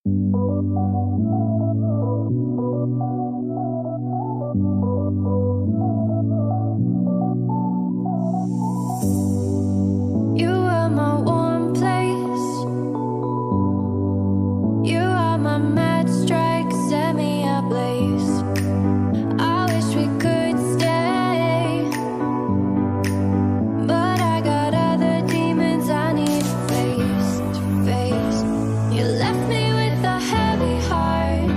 You are my warm place. You are my mad strike, set me ablaze. I wish we could stay, but I got other demons I need face to face. You left me with a heavy heart.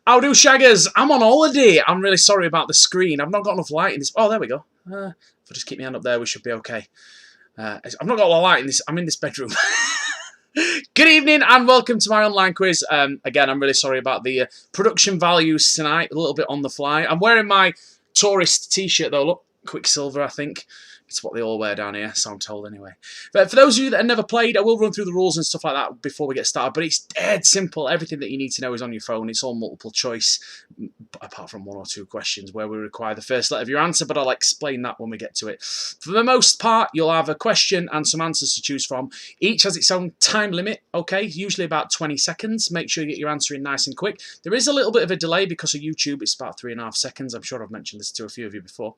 How do, shaggers? I'm on holiday. I'm really sorry about the screen. I've not got enough light in this. Oh, there we go. If I just keep my hand up there, we should be okay. I've not got a lot of light in this. I'm in this bedroom. Good evening and welcome to my online quiz. Again, I'm really sorry about the production values tonight. A little bit on the fly. I'm wearing my tourist t-shirt though. Look, Quicksilver, I think. It's what they all wear down here, so I'm told anyway. But for those of you that have never played, I will run through the rules and stuff like that before we get started. But it's dead simple. Everything that you need to know is on your phone. It's all multiple choice, apart from one or two questions where we require the first letter of your answer. But I'll explain that when we get to it. For the most part, you'll have a question and some answers to choose from. Each has its own time limit, okay? Usually about 20 seconds. Make sure you get your answer in nice and quick. There is a little bit of a delay because of YouTube. It's about 3.5 seconds. I'm sure I've mentioned this to a few of you before.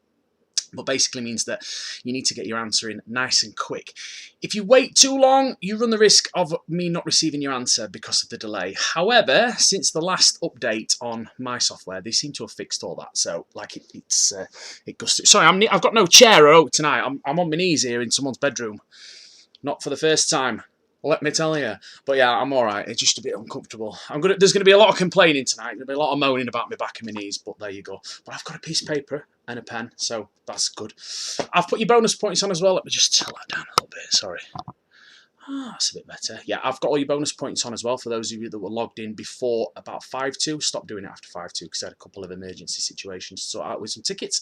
But basically means that you need to get your answer in nice and quick. If you wait too long, you run the risk of me not receiving your answer because of the delay. However, since the last update on my software, they seem to have fixed all that. So, like, it goes through. Sorry, I've got no chair or oak tonight. I'm on my knees here in someone's bedroom. Not for the first time. Let me tell you. But yeah, I'm alright. It's just a bit uncomfortable. There's going to be a lot of complaining tonight. There'll be a lot of moaning about my back and my knees, but there you go. But I've got a piece of paper and a pen, so that's good. I've put your bonus points on as well. Let me just tell that down a little bit. Sorry. That's a bit better. Yeah, I've got all your bonus points on as well for those of you that were logged in before about 5-2. Stop doing it after 5-2 because I had a couple of emergency situations to sort out with some tickets.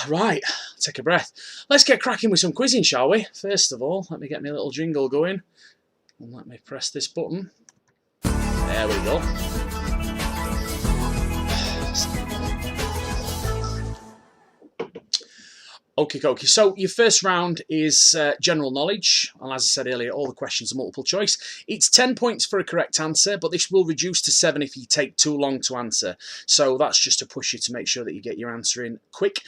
Right, take a breath. Let's get cracking with some quizzing, shall we? First of all, let me get my little jingle going. And let me press this button. There we go. Okie dokie. So your first round is general knowledge. And as I said earlier, all the questions are multiple choice. It's 10 points for a correct answer, but this will reduce to 7 if you take too long to answer. So that's just to push you to make sure that you get your answer in quick.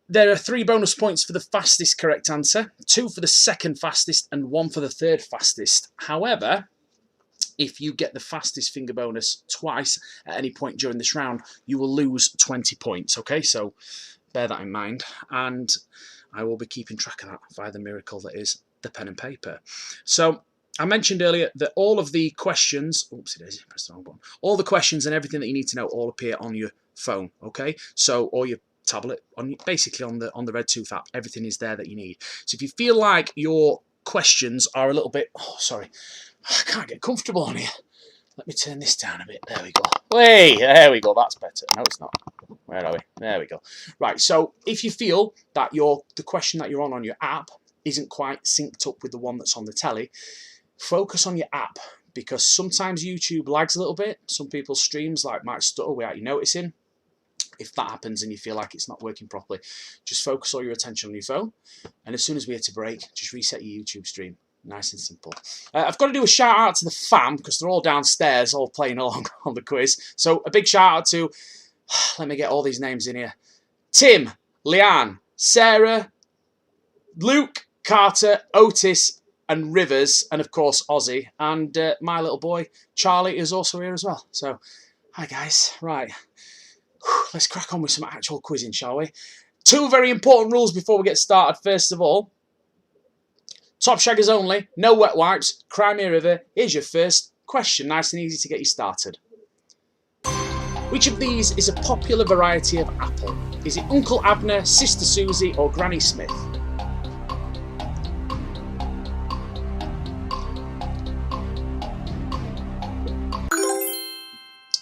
There are 3 bonus points for the fastest correct answer, 2 for the second fastest, and 1 for the third fastest. However, if you get the fastest finger bonus twice at any point during this round, you will lose 20 points. Okay, so bear that in mind, and I will be keeping track of that via the miracle that is the pen and paper. So I mentioned earlier that all of the questions, oops, it is, press the wrong button. All the questions and everything that you need to know all appear on your phone. Okay, so or your tablet, basically on the RedTooth app, everything is there that you need. So if you feel like your questions are a little bit, oh sorry, I can't get comfortable on here. Let me turn this down a bit. There we go. Hey, there we go. That's better. No, it's not. Where are we? There we go. Right, so if you feel that the question that you're on your app isn't quite synced up with the one that's on the telly, focus on your app, because sometimes YouTube lags a little bit. Some people's streams might stutter without you noticing. If that happens and you feel like it's not working properly, just focus all your attention on your phone. And as soon as we hit a break, just reset your YouTube stream. Nice and simple. I've got to do a shout out to the fam because they're all downstairs, all playing along on the quiz. So a big shout out to, let me get all these names in here. Tim, Leanne, Sarah, Luke, Carter, Otis, and Rivers, and of course Ozzy, and my little boy Charlie is also here as well. So, hi guys. Right, let's crack on with some actual quizzing, shall we? 2 very important rules before we get started. First of all, top shaggers only, no wet wipes, Crimea River. Here's your first question, nice and easy to get you started. Which of these is a popular variety of apple? Is it Uncle Abner, Sister Susie, or Granny Smith?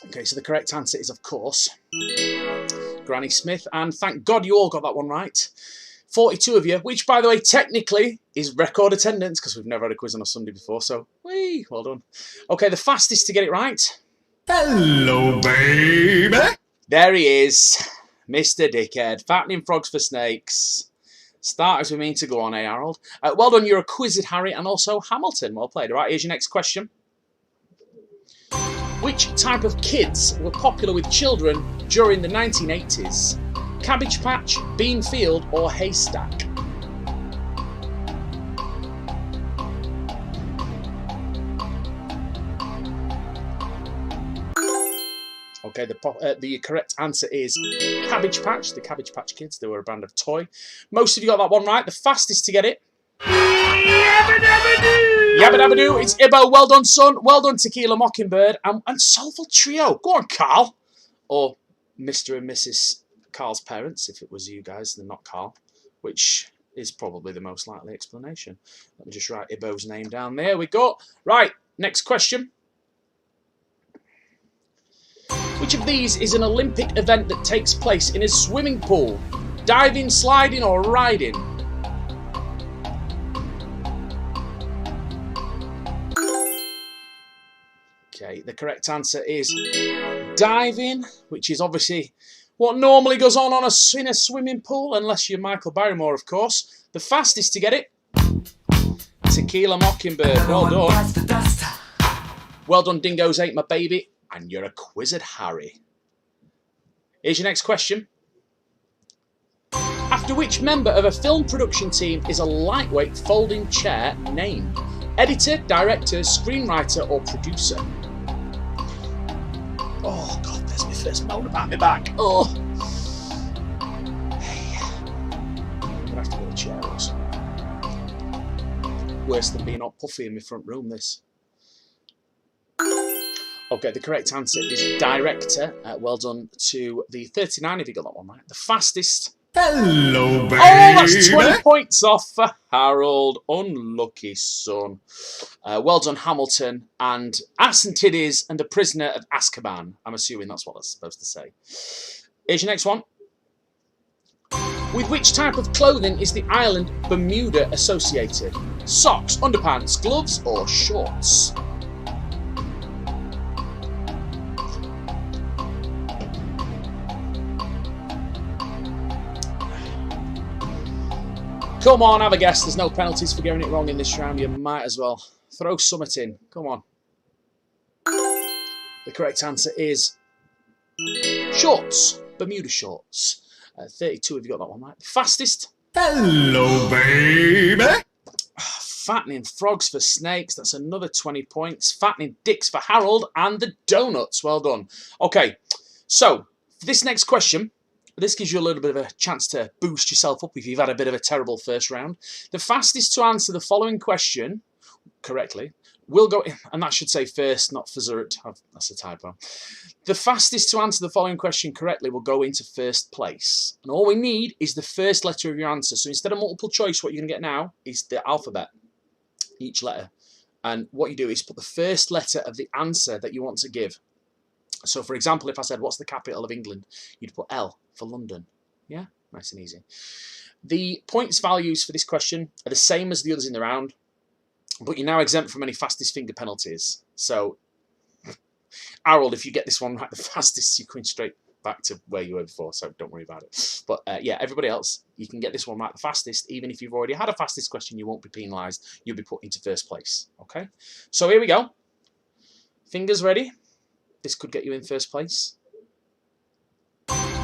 Okay, so the correct answer is, of course, Granny Smith, and thank God you all got that one right. 42 of you, which, by the way, technically is record attendance, because we've never had a quiz on a Sunday before, so, whee, well done. Okay, the fastest to get it right. Hello, baby. There he is, Mr. Dickhead, fattening frogs for snakes. Start as we mean to go on, eh, Harold? Well done, you're a quizzed Harry, and also Hamilton. Well played. All right, here's your next question. Which type of kids were popular with children during the 1980s? Cabbage Patch, Bean Field, or Haystack? Okay, the correct answer is Cabbage Patch, the Cabbage Patch Kids. They were a brand of toy. Most of you got that one right. The fastest to get it Yabba dabba doo, it's Ibbo. Well done, son. Well done, Tequila Mockingbird. And Soulful Trio. Go on, Carl. Or Mr. and Mrs. Carl's parents, if it was you guys, and not Carl, which is probably the most likely explanation. Let me just write Ibbo's name down. There we go. Right, next question. Which of these is an Olympic event that takes place in a swimming pool? Diving, sliding, or riding? Okay, the correct answer is diving, which is obviously what normally goes on in a swimming pool, unless you're Michael Barrymore, of course. The fastest to get it, Tequila Mockingbird. Well done. Well done, Dingoes Ate My Baby, and you're a quizzed Harry. Here's your next question. After which member of a film production team is a lightweight folding chair named? Editor, director, screenwriter, or producer? Oh, God, there's my first moan about my back. Oh. Hey. I'm going to have to get a chair or something. Worse than being all puffy in my front room, this. Okay, the correct answer is director. Well done to the 39, if you got that one right. The fastest. Hello, baby. Oh, that's 20 points off for Harold. Unlucky son. Well done, Hamilton. And Ass and Titties and The Prisoner of Azkaban. I'm assuming that's what that's supposed to say. Here's your next one. With which type of clothing is the island Bermuda associated? Socks, underpants, gloves, or shorts? Come on, have a guess. There's no penalties for getting it wrong in this round. You might as well throw summit in. Come on. The correct answer is shorts. Bermuda shorts. 32, have you got that one right? The fastest. Hello, baby. Fattening frogs for snakes. That's another 20 points. Fattening dicks for Harold. And the donuts. Well done. Okay, so for this next question, this gives you a little bit of a chance to boost yourself up if you've had a bit of a terrible first round. The fastest to answer the following question correctly will go, and that should say first, not Fazurt. That's a typo. The fastest to answer the following question correctly will go into first place. And all we need is the first letter of your answer. So instead of multiple choice, what you're going to get now is the alphabet, each letter. And what you do is put the first letter of the answer that you want to give. So, for example, if I said, what's the capital of England? You'd put L for London. Yeah? Nice and easy. The points values for this question are the same as the others in the round, but you're now exempt from any fastest finger penalties. So, Harold, if you get this one right the fastest, you're going straight back to where you were before, so don't worry about it. But, yeah, everybody else, you can get this one right the fastest. Even if you've already had a fastest question, you won't be penalised. You'll be put into first place. Okay? So, here we go. Fingers ready. This could get you in first place.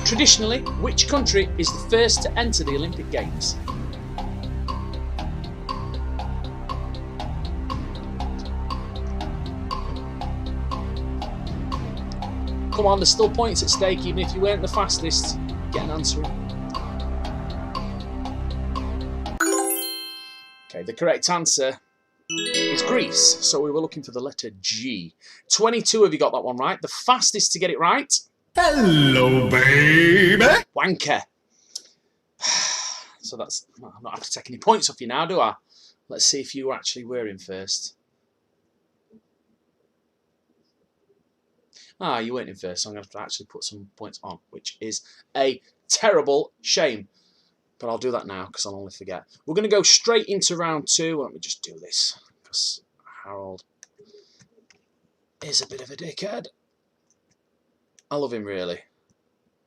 Traditionally, which country is the first to enter the Olympic Games? Come on, there's still points at stake, even if you weren't the fastest. Get an answer in. Okay, the correct answer is Greece, so we were looking for the letter G. 22 have you got that one right. The fastest to get it right. Hello, baby. Wanker. So that's, well, I'm not having to take any points off you now, do I? Let's see if you actually were in first. Ah, you weren't in first, so I'm going to have to actually put some points on, which is a terrible shame. But I'll do that now because I'll only forget. We're going to go straight into round two. Let me just do this because Harold is a bit of a dickhead. I love him, really.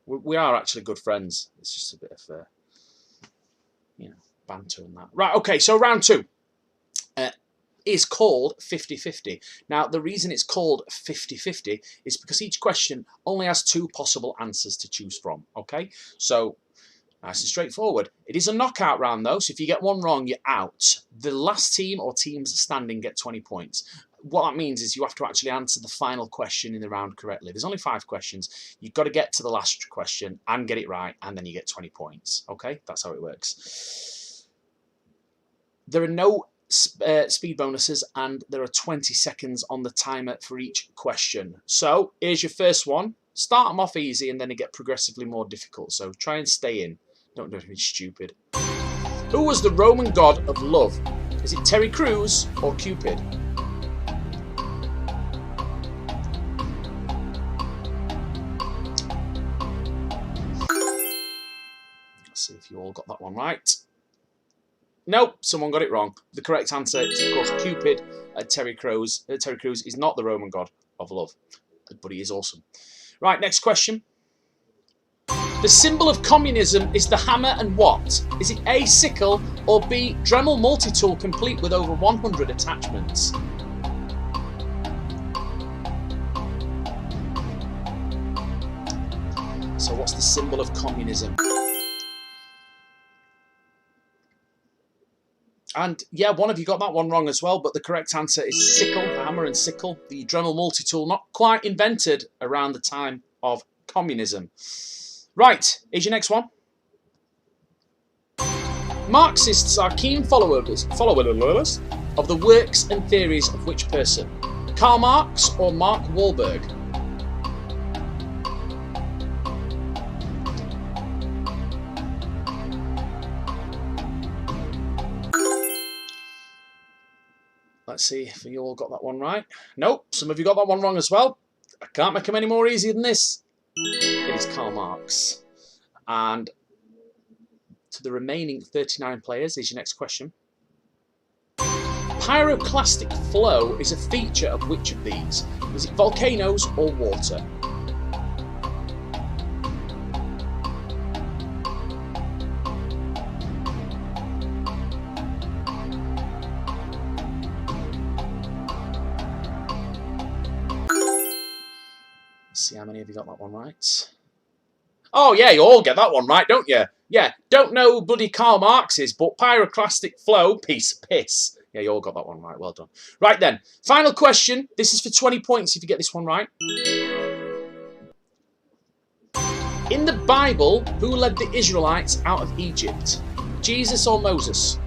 We are actually good friends. It's just a bit of, banter and that. Right, okay, so round two is called 50-50. Now, the reason it's called 50-50 is because each question only has two possible answers to choose from, okay? So, nice and straightforward. It is a knockout round, though, so if you get one wrong, you're out. The last team or teams standing get 20 points. What that means is you have to actually answer the final question in the round correctly. There's only 5 questions. You've got to get to the last question and get it right, and then you get 20 points. Okay? That's how it works. There are no speed bonuses, and there are 20 seconds on the timer for each question. So here's your first one. Start them off easy and then they get progressively more difficult. So try and stay in. Don't do anything stupid. Who was the Roman god of love? Is it Terry Crews or Cupid? Let's see if you all got that one right. Nope, someone got it wrong. The correct answer is, of course, Cupid. Terry Crews is not the Roman god of love, but he is awesome. Right, next question. The symbol of communism is the hammer and what? Is it A, sickle, or B, Dremel multi-tool complete with over 100 attachments? So what's the symbol of communism? And yeah, one of you got that one wrong as well, but the correct answer is sickle, the hammer and sickle, the Dremel multi-tool, not quite invented around the time of communism. Right, here's your next one. Marxists are keen followers of the works and theories of which person? Karl Marx or Mark Wahlberg? Let's see if you all got that one right. Nope, some of you got that one wrong as well. I can't make them any more easy than this. It is Karl Marx. And to the remaining 39 players is your next question. Pyroclastic flow is a feature of which of these? Is it volcanoes or water? See how many of you got that one right. Oh yeah, you all get that one right, don't you? Yeah, don't know who bloody Karl Marx is, but pyroclastic flow, piece of piss. Yeah, you all got that one right, well done. Right then, final question. This is for 20 points if you get this one right. In the Bible, who led the Israelites out of Egypt? Jesus or Moses?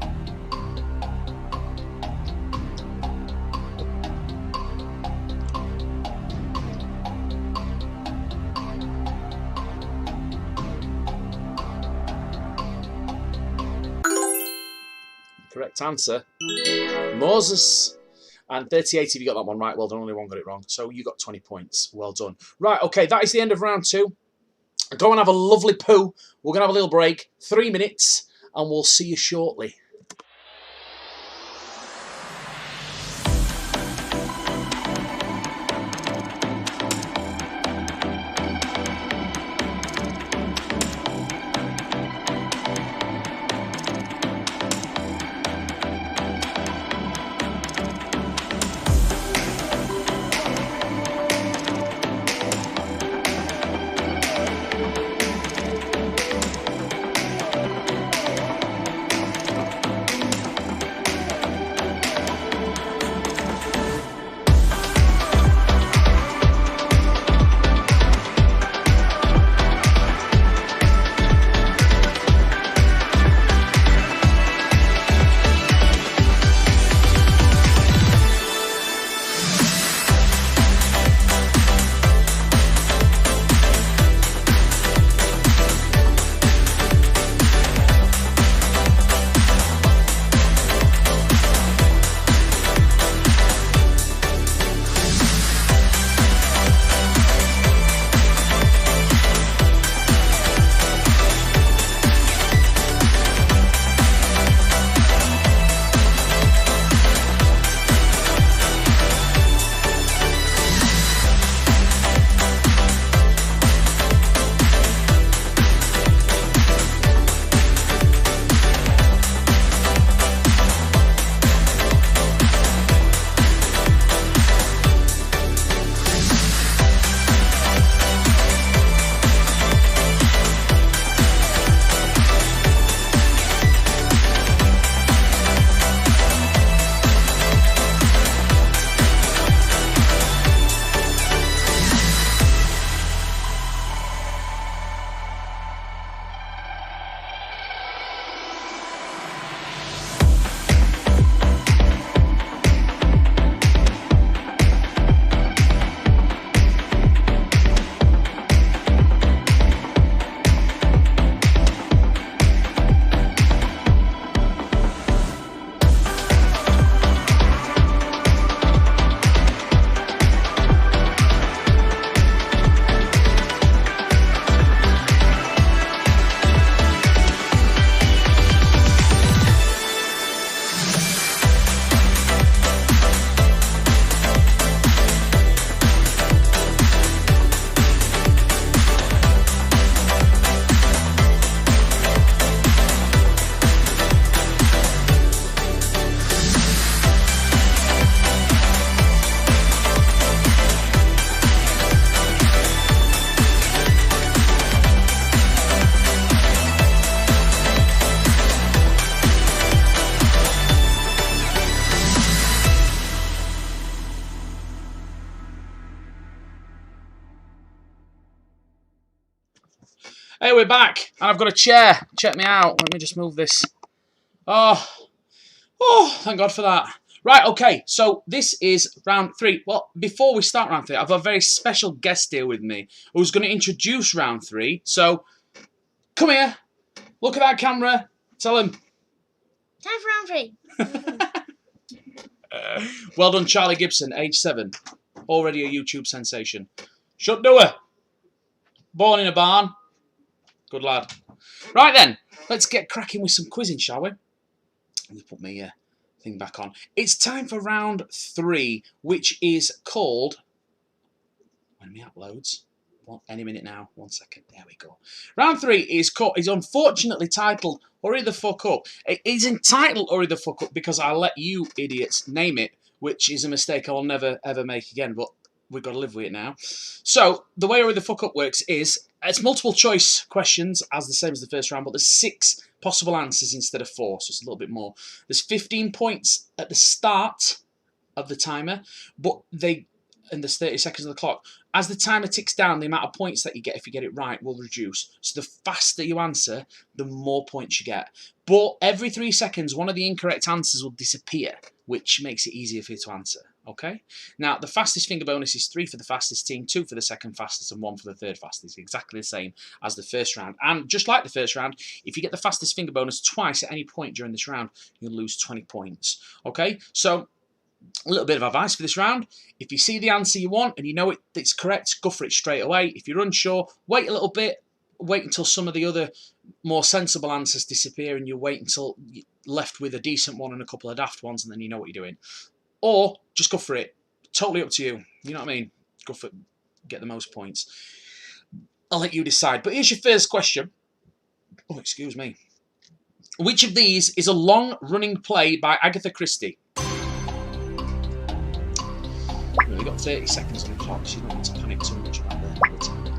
Correct answer, Moses. And 38 if you got that one right. Well done, only one got it wrong. So you got 20 points. Well done. Right, okay, that is the end of round 2. Go and have a lovely poo. We're going to have a little break, 3 minutes, and we'll see you shortly. Hey, we're back, and I've got a chair. Check me out. Let me just move this. Oh, thank God for that. Right, okay, so this is round 3. Well, before we start round 3, I've got a very special guest here with me who's going to introduce round 3. So, come here, look at that camera, tell him. Time for round 3. Well done, Charlie Gibson, age 7. Already a YouTube sensation. Shut doer. Born in a barn. Good lad. Right then, let's get cracking with some quizzing, shall we? Let me put my thing back on. It's time for round 3, which is called... When me uploads. Any minute now. 1 second. There we go. Round 3 is unfortunately titled Hurry the Fuck Up. It is entitled Hurry the Fuck Up because I let you idiots name it, which is a mistake I will never ever make again, but we've got to live with it now. So, the way Hurry the Fuck Up works is, it's multiple choice questions, as the same as the first round, but there's 6 possible answers instead of 4, so it's a little bit more. There's 15 points at the start of the timer, but and there's 30 seconds on the clock. As the timer ticks down, the amount of points that you get if you get it right will reduce. So the faster you answer, the more points you get. But every 3 seconds, one of the incorrect answers will disappear, which makes it easier for you to answer. Okay? Now, the fastest finger bonus is 3 for the fastest team, 2 for the second fastest, and 1 for the third fastest. Exactly the same as the first round. And just like the first round, if you get the fastest finger bonus twice at any point during this round, you'll lose 20 points. Okay? So, a little bit of advice for this round. If you see the answer you want and you know it's correct, go for it straight away. If you're unsure, wait a little bit. Wait until some of the other more sensible answers disappear and you wait until you're left with a decent one and a couple of daft ones and then you know what you're doing. Or just go for it. Totally up to you. You know what I mean? Go for it. Get the most points. I'll let you decide. But here's your first question. Oh, excuse me. Which of these is a long-running play by Agatha Christie? We've got 30 seconds on the clock, so you don't need to panic too much about the time.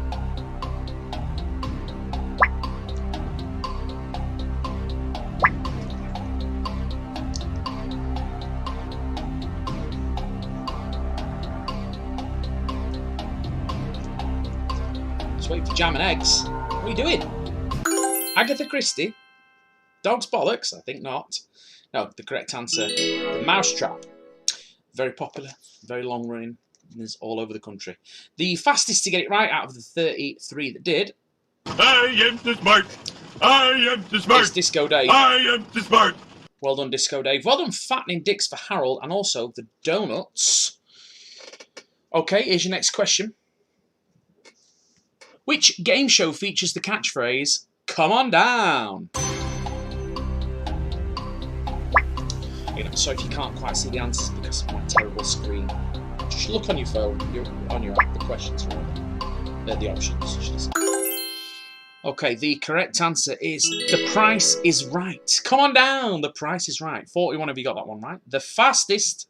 Just waiting for jam and eggs. What are you doing? Agatha Christie? Dog's bollocks? I think not. No, the correct answer, The Mousetrap. Very popular, very long running, is all over the country. The fastest to get it right out of the 33 that did. I am too smart. I am too smart. It's Disco Dave. I am too smart. Well done, Disco Dave. Well done, Fattening Dicks for Harold, and also the donuts. Okay, here's your next question. Which game show features the catchphrase, "Come on down"? I'm sorry if you can't quite see the answers because of my terrible screen. Just look on your phone, on your app, the questions are there. The options, should I say. Okay, the correct answer is The Price is Right. Come on down, The Price is Right. 41 of you got that one right. The fastest,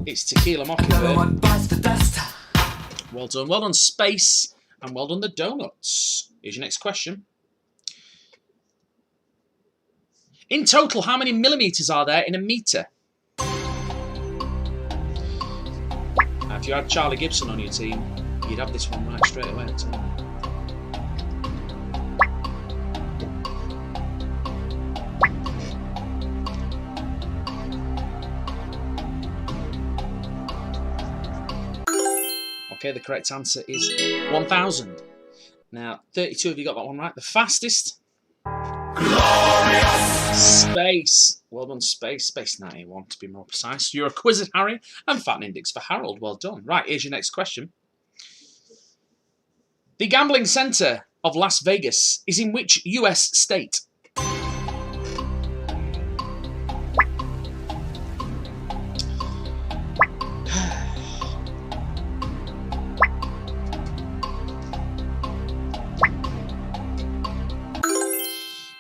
it's Tequila Mockingbird. Well done, Space, and well done, the donuts. Here's your next question. In total, how many millimetres are there in a metre? Now, if you had Charlie Gibson on your team, you'd have this one right straight away. Okay, the correct answer is 1,000. Now, 32 of you got that one right. The fastest... Glorious! Space. Well done, Space. Space 91, to be more precise. You're a quiz at Harry and Fattening Dicks for Harold. Well done. Right, here's your next question. The gambling centre of Las Vegas is in which US state?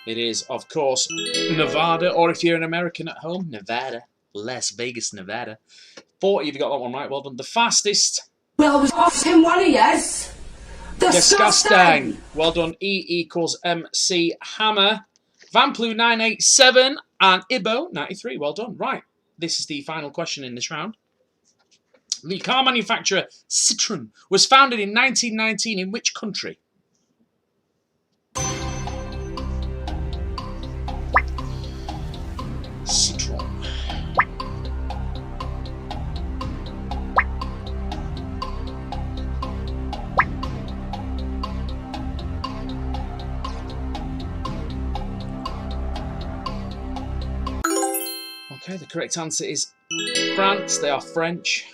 It is, of course, Nevada, or if you're an American at home, Nevada. Las Vegas, Nevada. 40, you've got that one right. Well done. The fastest. Well, was off him one of yes. Disgusting. Well done. E equals MC Hammer. Vamplu 987 and Ibo 93. Well done. Right. This is the final question in this round. The car manufacturer Citroën was founded in 1919 in which country? Okay, the correct answer is France. They are French,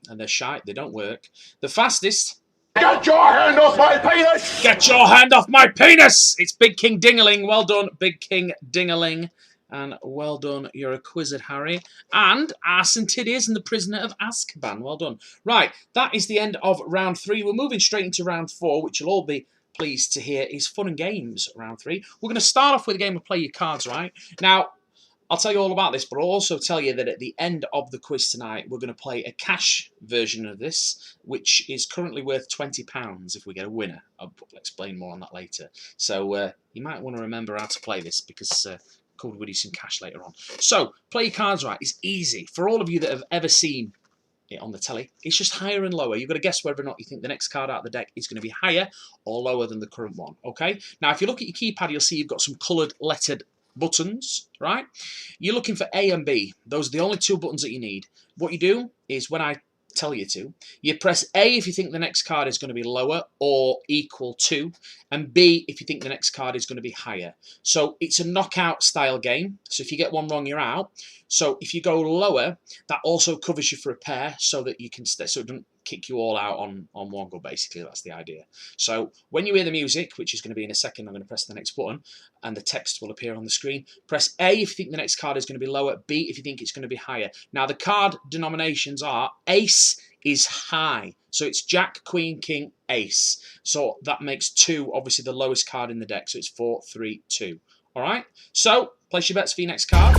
and they're shite. They don't work. The fastest... Get your hand off my penis! Get your hand off my penis! It's Big King Dingaling. Well done, Big King Dingaling. And well done, you're a quizzard, Harry. And Arson Tiddies and the Prisoner of Azkaban. Well done. Right, that is the end of round 3. We're moving straight into round 4, which you'll all be pleased to hear is fun and games round 3. We're going to start off with a game of Play Your Cards Right. Now, I'll tell you all about this, but I'll also tell you that at the end of the quiz tonight, we're going to play a cash version of this, which is currently worth £20 if we get a winner. I'll explain more on that later. So you might want to remember how to play this because could with you some cash later on. So, Play Your Cards Right is easy. For all of you that have ever seen it on the telly, it's just higher and lower. You've got to guess whether or not you think the next card out of the deck is going to be higher or lower than the current one, okay? Now, if you look at your keypad, you'll see you've got some coloured lettered buttons, right? You're looking for A and B. Those are the only 2 buttons that you need. What you do is when I tell you to, you press A if you think the next card is going to be lower or equal to, and B if you think the next card is going to be higher. So it's a knockout style game. So if you get one wrong, you're out. So if you go lower, that also covers you for a pair so that you can stay, so it doesn't kick you all out on one go, basically. That's the idea. So when you hear the music, which is going to be in a second, I'm going to press the next button and the text will appear on the screen. Press A if you think the next card is going to be lower, B if you think it's going to be higher. Now the card denominations are ace is high. So it's Jack, Queen, King, Ace. So that makes 2 obviously the lowest card in the deck. So it's 4, 3, 2. All right. So place your bets for your next card.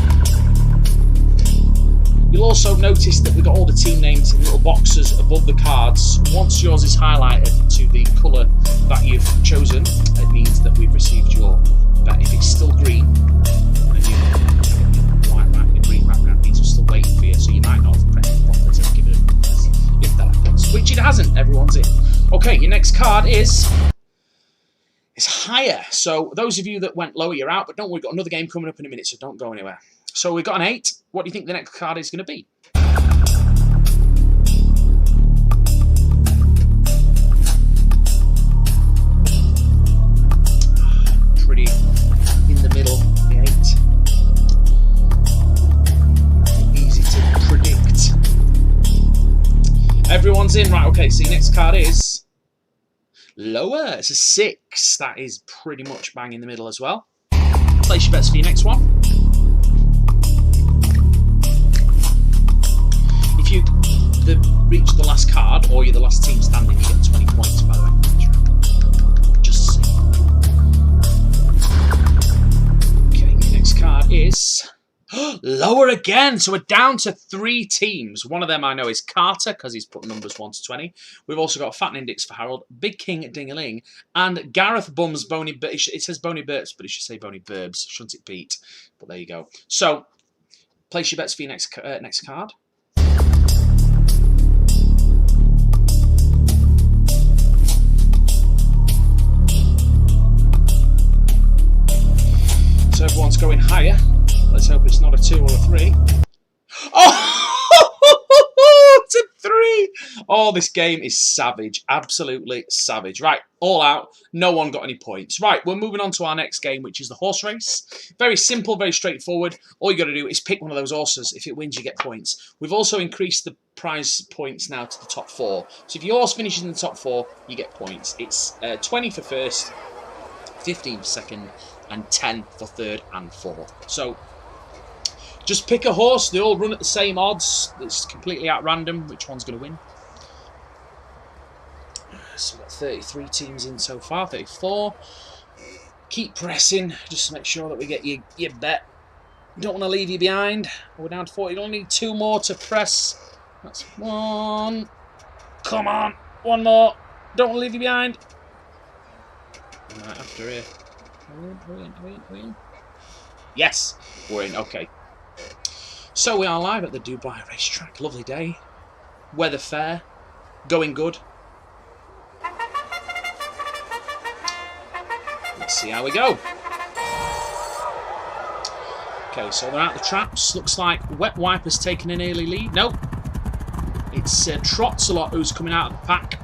You'll also notice that we've got all the team names in little boxes above the cards. Once yours is highlighted to the colour that you've chosen, it means that we've received your bet. If it's still green, and you've got white background and green background, it means we're still waiting for you, so you might not have pressed the button to give it a press if that happens. Which it hasn't, everyone's in. Okay, your next card is higher. So those of you that went lower, you're out, but don't worry, we've got another game coming up in a minute, so don't go anywhere. So we've got an 8. What do you think the next card is going to be? Pretty in the middle, the 8. Easy to predict. Everyone's in, right? Okay, so your next card is lower. It's a 6. That is pretty much bang in the middle as well. Place your bets for your next one. If you reach the last card, or you're the last team standing, you get 20 points, by the way. Just saying. Okay, your next card is lower again. So we're down to 3 teams. One of them I know is Carter, because he's put numbers 1 to 20. We've also got Fat Index for Harold, Big King Dingaling, and Gareth Bum's Bony Burps. It says Bony Burps, but it should say Bony Burbs, shouldn't it, Pete? But there you go. So, place your bets for your next card. So everyone's going higher. Let's hope it's not a 2 or a 3. Oh, it's a 3. Oh, this game is savage. Absolutely savage. Right, all out. No one got any points. Right, we're moving on to our next game, which is the horse race. Very simple, very straightforward. All you got to do is pick one of those horses. If it wins, you get points. We've also increased the prize points now to the top 4. So if your horse finishes in the top 4, you get points. It's 20 for first, 15 for second, and 10 for third and fourth. So just pick a horse. They all run at the same odds. It's completely at random which one's going to win. So we've got 33 teams in so far, 34. Keep pressing, just to make sure that we get your bet. Don't want to leave you behind. We're down to 40. You only need 2 more to press. That's 1. Come on, 1 more. Don't want to leave you behind. Right after here. Are we in? Yes, we're in. Okay. So we are live at the Dubai racetrack. Lovely day. Weather fair. Going good. Let's see how we go. Okay, so they're out the traps. Looks like Wet Wiper's taking an early lead. Nope. It's Trotsalot who's coming out of the pack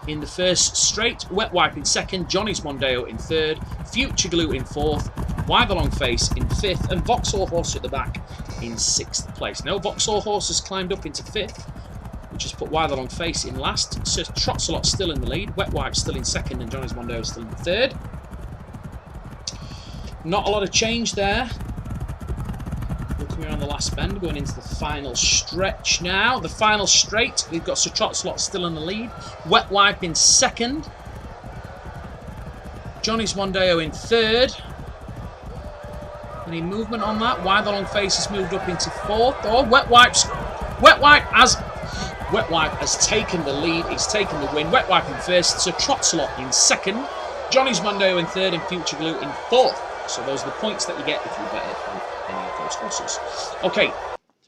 in the first straight. Wet Wipe in second. Johnny's Mondeo in third. Future Glue in fourth. Why the Long Face in 5th, and Vauxhall Horse at the back in 6th place. No, Vauxhall Horse has climbed up into 5th, which has put Why the Long Face in last. Sir Trotsalot still in the lead, Wet Wipe still in 2nd, and Johnny's Mondo still in 3rd. Not a lot of change there. We're coming around the last bend, going into the final stretch now. The final straight, we've got Sir Trotsalot still in the lead, Wet Wipe in 2nd, Johnny's Mondeo in 3rd. Any movement on that? Why the Long Face has moved up into 4th. Oh, Wet Wipe has taken the lead. He's taken the win. Wet Wipe in 1st. Sir Trotsalot in 2nd. Johnny's Mondeo in 3rd and Future Glue in 4th. So those are the points that you get if you bet on any of those horses. Okay,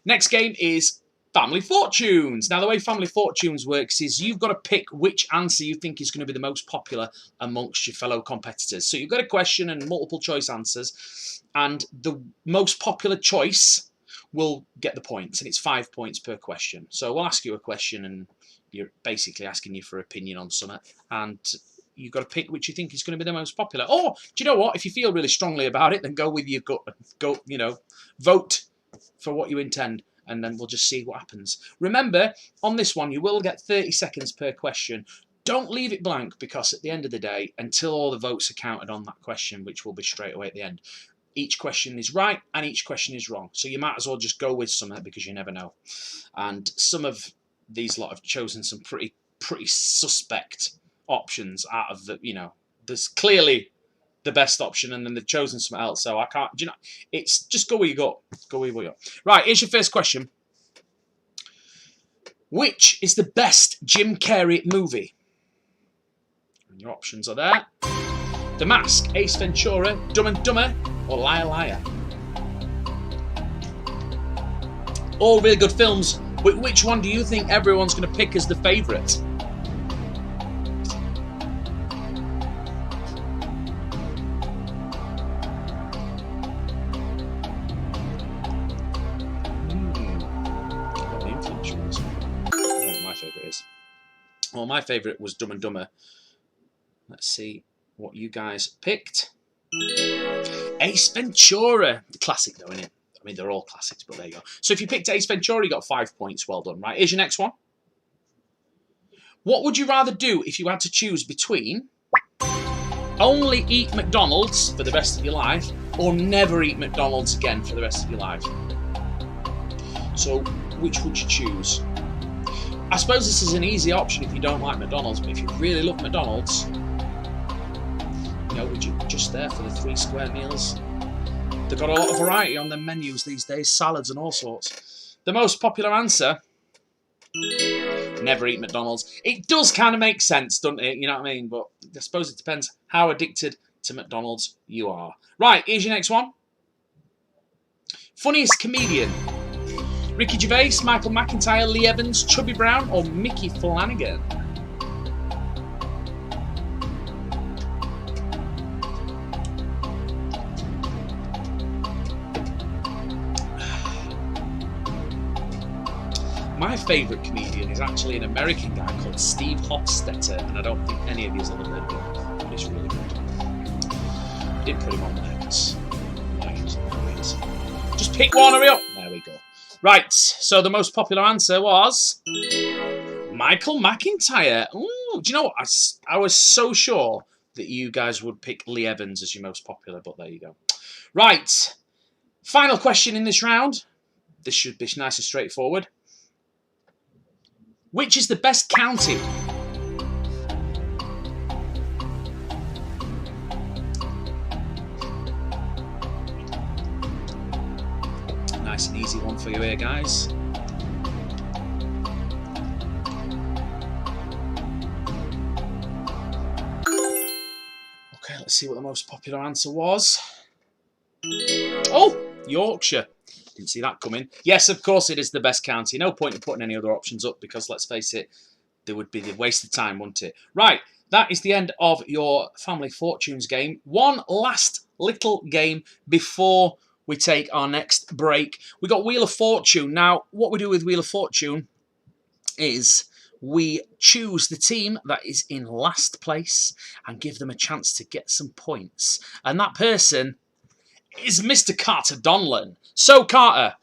next game is Family Fortunes. Now, the way Family Fortunes works is you've got to pick which answer you think is going to be the most popular amongst your fellow competitors. So you've got a question and multiple choice answers, and the most popular choice will get the points, and it's 5 points per question. So we'll ask you a question, and you're basically asking you for opinion on something, and you've got to pick which you think is going to be the most popular. Or, do you know what? If you feel really strongly about it, then go with your gut. Go, you know, vote for what you intend, and then we'll just see what happens. Remember, on this one, you will get 30 seconds per question. Don't leave it blank, because at the end of the day, until all the votes are counted on that question, which will be straight away at the end, each question is right and each question is wrong. So you might as well just go with something, because you never know. And some of these lot have chosen some pretty suspect options out of the, you know, there's clearly the best option, and then they've chosen something else. So I can't, do you know, it's just go where you go. Go where you go. Right, here's your first question. Which is the best Jim Carrey movie? And your options are there. The Mask, Ace Ventura, Dumb and Dumber, or Liar Liar. All really good films, but which one do you think everyone's going to pick as the favourite? Well, my favourite was Dumb and Dumber. Let's see what you guys picked. Ace Ventura. Classic though, isn't it? I mean, they're all classics, but there you go. So if you picked Ace Ventura, you got 5 points. Well done. Right, here's your next one. What would you rather do if you had to choose between only eat McDonald's for the rest of your life, or never eat McDonald's again for the rest of your life? So which would you choose? I suppose this is an easy option if you don't like McDonald's, but if you really love McDonald's, you know, would you just there for the 3 square meals? They've got a lot of variety on their menus these days, salads and all sorts. The most popular answer, never eat McDonald's. It does kind of make sense, doesn't it? You know what I mean? But I suppose it depends how addicted to McDonald's you are. Right, here's your next one. Funniest comedian. Ricky Gervais, Michael McIntyre, Lee Evans, Chubby Brown, or Mickey Flanagan? My favourite comedian is actually an American guy called Steve Hofstetter, and I don't think any of you have ever heard of him, but he's really good. Didn't put him on there because just pick one, hurry up. There we go. Right, so the most popular answer was Michael McIntyre. Ooh, do you know what? I was so sure that you guys would pick Lee Evans as your most popular, but there you go. Right, final question in this round. This should be nice and straightforward. Which is the best county? Nice and easy one for you here, guys. Okay, let's see what the most popular answer was. Oh, Yorkshire. Didn't see that coming. Yes, of course it is the best county. No point in putting any other options up, because let's face it, there would be the waste of time, wouldn't it? Right, that is the end of your Family Fortunes game. One last little game before we take our next break. We got Wheel of Fortune. Now, what we do with Wheel of Fortune is we choose the team that is in last place and give them a chance to get some points. And that person is Mr. Carter Donlan. So, Carter,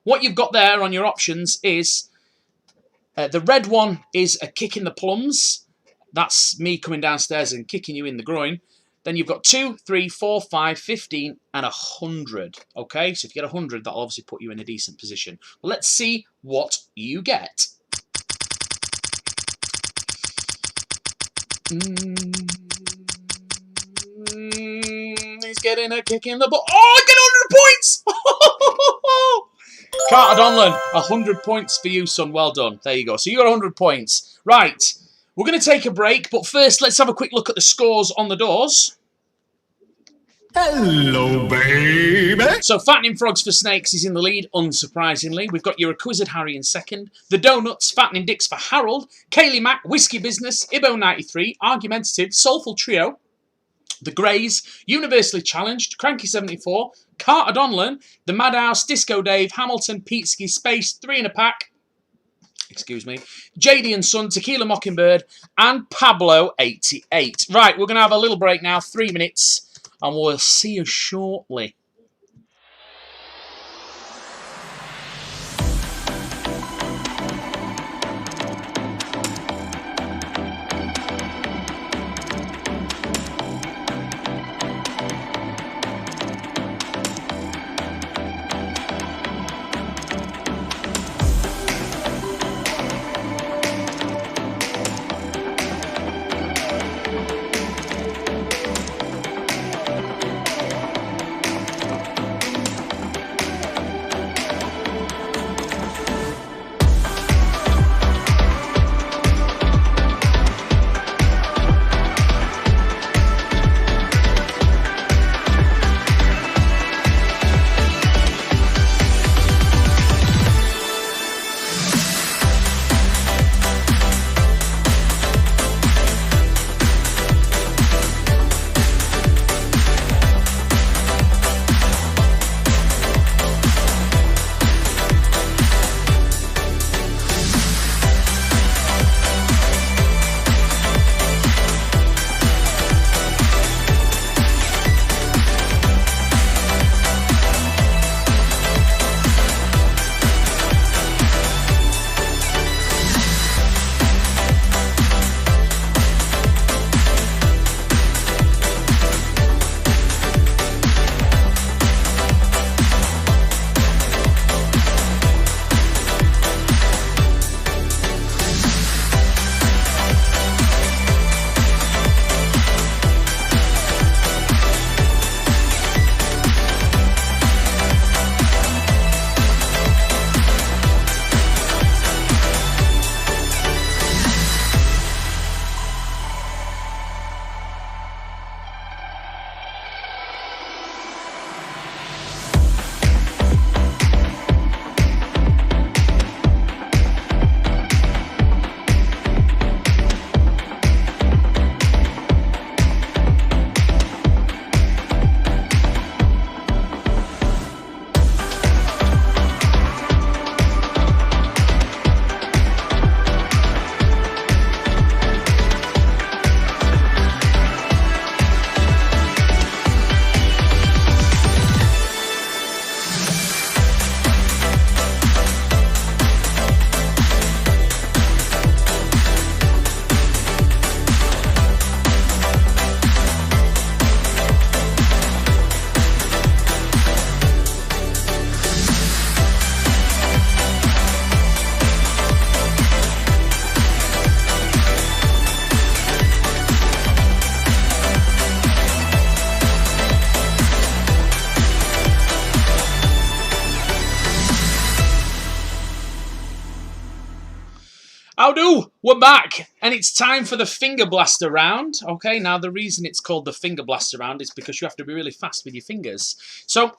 what you've got there on your options is the red one is a kick in the plums. That's me coming downstairs and kicking you in the groin. Then you've got 2, 3, 4, 5, 15, and 100. Okay, so if you get 100, that'll obviously put you in a decent position. Well, let's see what you get. He's getting a kick in the butt. Oh, I get 100 points! Carter Donlan, 100 points for you, son. Well done. There you go. So you got 100 points. Right. We're going to take a break, but first let's have a quick look at the scores on the doors. Hello, baby. So Fattening Frogs for Snakes is in the lead, unsurprisingly. We've got your Acquisited Harry in second. The Donuts, Fattening Dicks for Harold. Kaylee Mack, Whiskey Business, Ibo 93, Argumentative, Soulful Trio. The Greys, Universally Challenged, Cranky 74, Carter Donlan, The Madhouse, Disco Dave, Hamilton, Peteski, Space, 3 in a pack. Excuse me. JD and Son, Tequila Mockingbird, and Pablo 88. Right, we're going to have a little break now, 3 minutes, and we'll see you shortly. Howdo, we're back, and it's time for the Finger Blaster round. Okay, now the reason it's called the Finger Blaster round is because you have to be really fast with your fingers. So,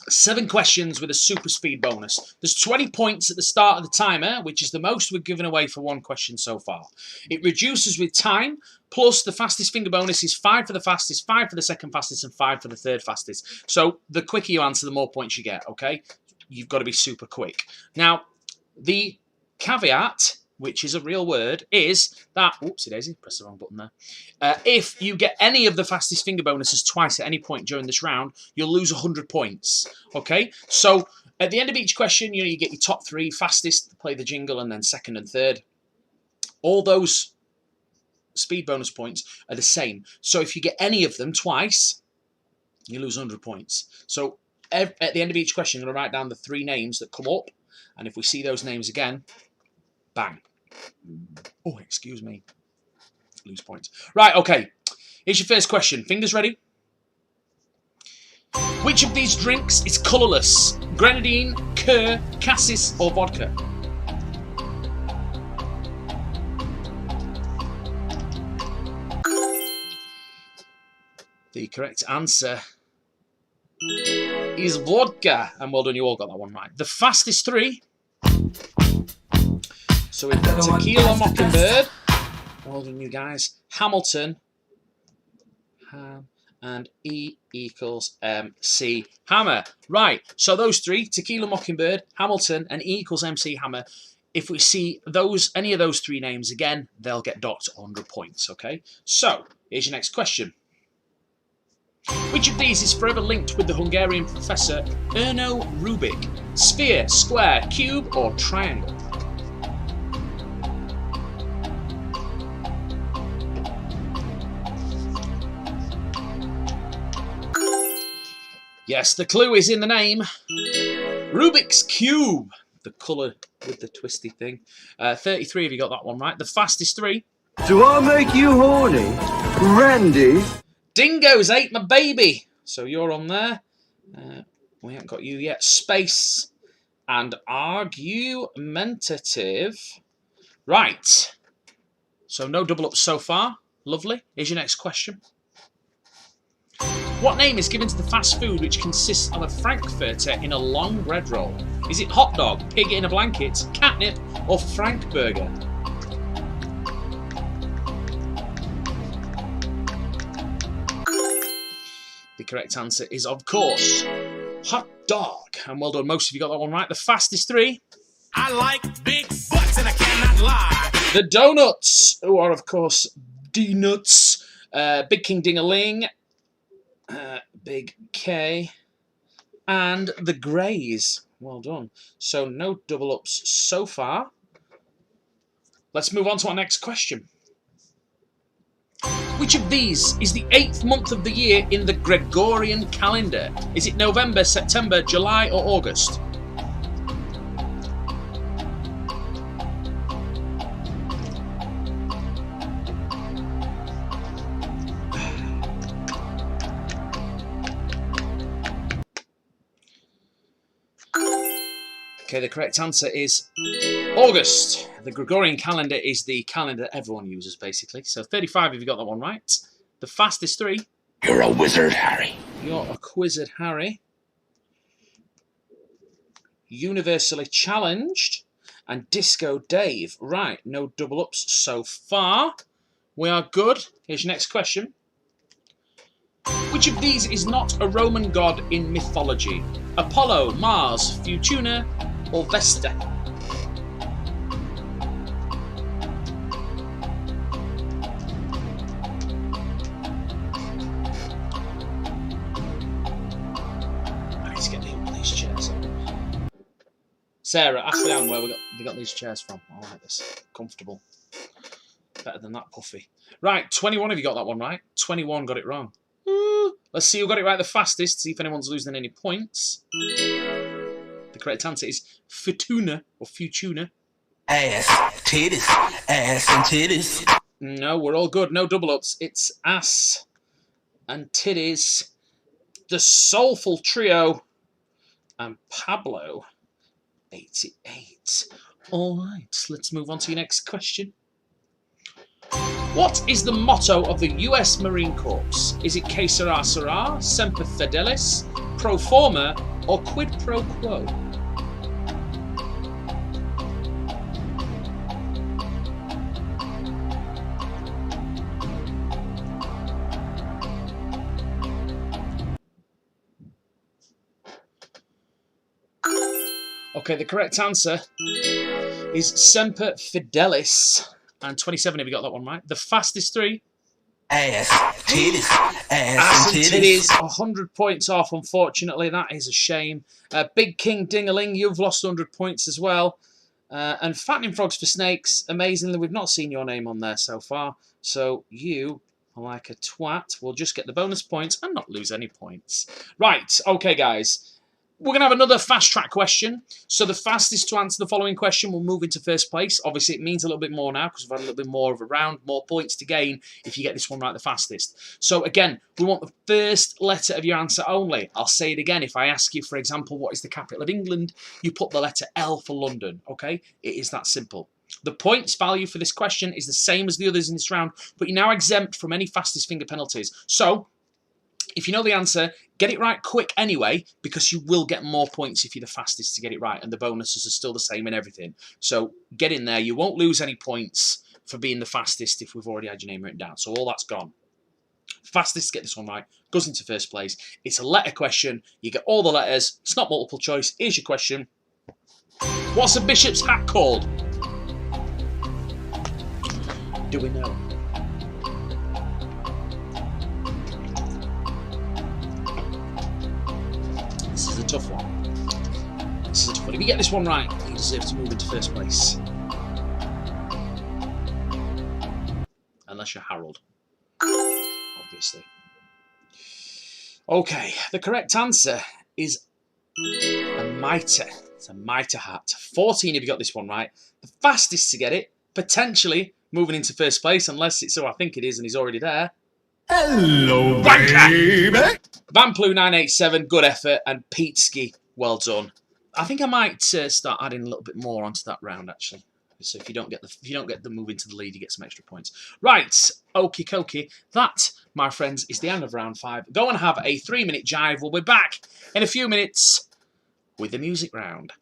7 questions with a super speed bonus. There's 20 points at the start of the timer, which is the most we've given away for one question so far. It reduces with time, plus the fastest finger bonus is 5 for the fastest, 5 for the second fastest, and 5 for the third fastest. So, the quicker you answer, the more points you get, okay? You've got to be super quick. Now, the caveat which is a real word, is that... Whoopsie daisy, press the wrong button there. If you get any of the fastest finger bonuses twice at any point during this round, you'll lose 100 points. Okay? So, at the end of each question, you get your top 3 fastest, play the jingle, and then second and third. All those speed bonus points are the same. So, if you get any of them twice, you lose 100 points. So, at the end of each question, I'm going to write down the 3 names that come up, and if we see those names again, bang. Oh, excuse me. Lose points. Right, okay. Here's your first question. Fingers ready? Which of these drinks is colourless? Grenadine, Cur, Cassis, or vodka? The correct answer is vodka. And well done, you all got that one right. The fastest 3. So we've got Tequila Mockingbird. Well done, you guys. Hamilton. And E equals MC Hammer. Right, so those 3, Tequila Mockingbird, Hamilton, and E equals MC Hammer. If we see any of those 3 names again, they'll get docked 100 points, okay? So, here's your next question. Which of these is forever linked with the Hungarian professor Erno Rubik? Sphere, square, cube, or triangle? Yes, the clue is in the name. Rubik's Cube. The colour with the twisty thing. 33 have you got that one right. The fastest 3. Do I make you horny? Randy? Dingoes ate my baby. So you're on there. We haven't got you yet. Space and argumentative. Right. So no double ups so far. Lovely. Here's your next question. What name is given to the fast food which consists of a frankfurter in a long bread roll? Is it hot dog, pig in a blanket, catnip, or Frank burger? The correct answer is, of course, hot dog. And well done, most of you got that one right. The fastest 3. I like big butts and I cannot lie. The Donuts, who are, of course, D-Nuts. Big King Ding-a-Ling. Big K, and the Greys. Well done. So no double ups so far. Let's move on to our next question. Which of these is the 8th month of the year in the Gregorian calendar? Is it November, September, July, or August? Okay, the correct answer is August. The Gregorian calendar is the calendar everyone uses, basically. So 35, have you got that one right? The fastest 3. You're a wizard, Harry. You're a quizzard, Harry. Universally challenged. And Disco Dave. Right, no double ups so far. We are good. Here's your next question. Which of these is not a Roman god in mythology? Apollo, Mars, Fortuna, or Vesta? I need to get these chairs. Sarah, ask down where we got these chairs from. I like this. Comfortable. Better than that puffy. Right, 21 have you got that one right? 21 got it wrong. Let's see who got it right the fastest, see if anyone's losing any points. The correct answer is Fortuna, or Futuna. Ass, titties, ass and titties. No, we're all good. No double ups. It's ass and titties. The Soulful Trio and Pablo, 88. All right, let's move on to your next question. What is the motto of the US Marine Corps? Is it Que Sera Sera, Semper Fidelis, Pro Forma, or Quid Pro Quo? Okay, the correct answer is Semper Fidelis. And 27, have you got that one right? The fastest three. Ass, titties, ass Ass and and titties. titties, 100 points off, unfortunately. That is a shame. Big King Dingaling, you've lost 100 points as well. And Fattening Frogs for Snakes, amazingly, we've not seen your name on there so far. So you, like a twat, will just get the bonus points and not lose any points. Right, okay, guys. We're going to have another fast track question. So the fastest to answer the following question will move into first place. Obviously, it means a little bit more now because we've had a little bit more of a round, more points to gain if you get this one right the fastest. So again, we want the first letter of your answer only. I'll say it again. If I ask you, for example, what is the capital of England, you put the letter L for London, okay? It is that simple. The points value for this question is the same as the others in this round, but you're now exempt from any fastest finger penalties. So if you know the answer, get it right quick anyway, because you will get more points if you're the fastest to get it right, and the bonuses are still the same and everything. So get in there. You won't lose any points for being the fastest if we've already had your name written down. So all that's gone. Fastest to get this one right goes into first place. It's a letter question. You get all the letters. It's not multiple choice. Here's your question. What's a bishop's hat called? Do we know? This is a tough one. This is a tough one. If you get this one right, you deserve to move into first place. Unless you're Harold. Obviously. Okay, the correct answer is a mitre. It's a mitre hat. 14 if you got this one right. The fastest to get it, potentially moving into first place, unless it's who I think it is and he's already there. Hello, baby. Vamplu 987, good effort, and Peteski, well done. I think I might start adding a little bit more onto that round actually. So if you don't get the move into the lead, you get some extra points. Right, okie dokie. That, my friends, is the end of round 5. Go and have a 3-minute jive. We'll be back in a few minutes with the music round.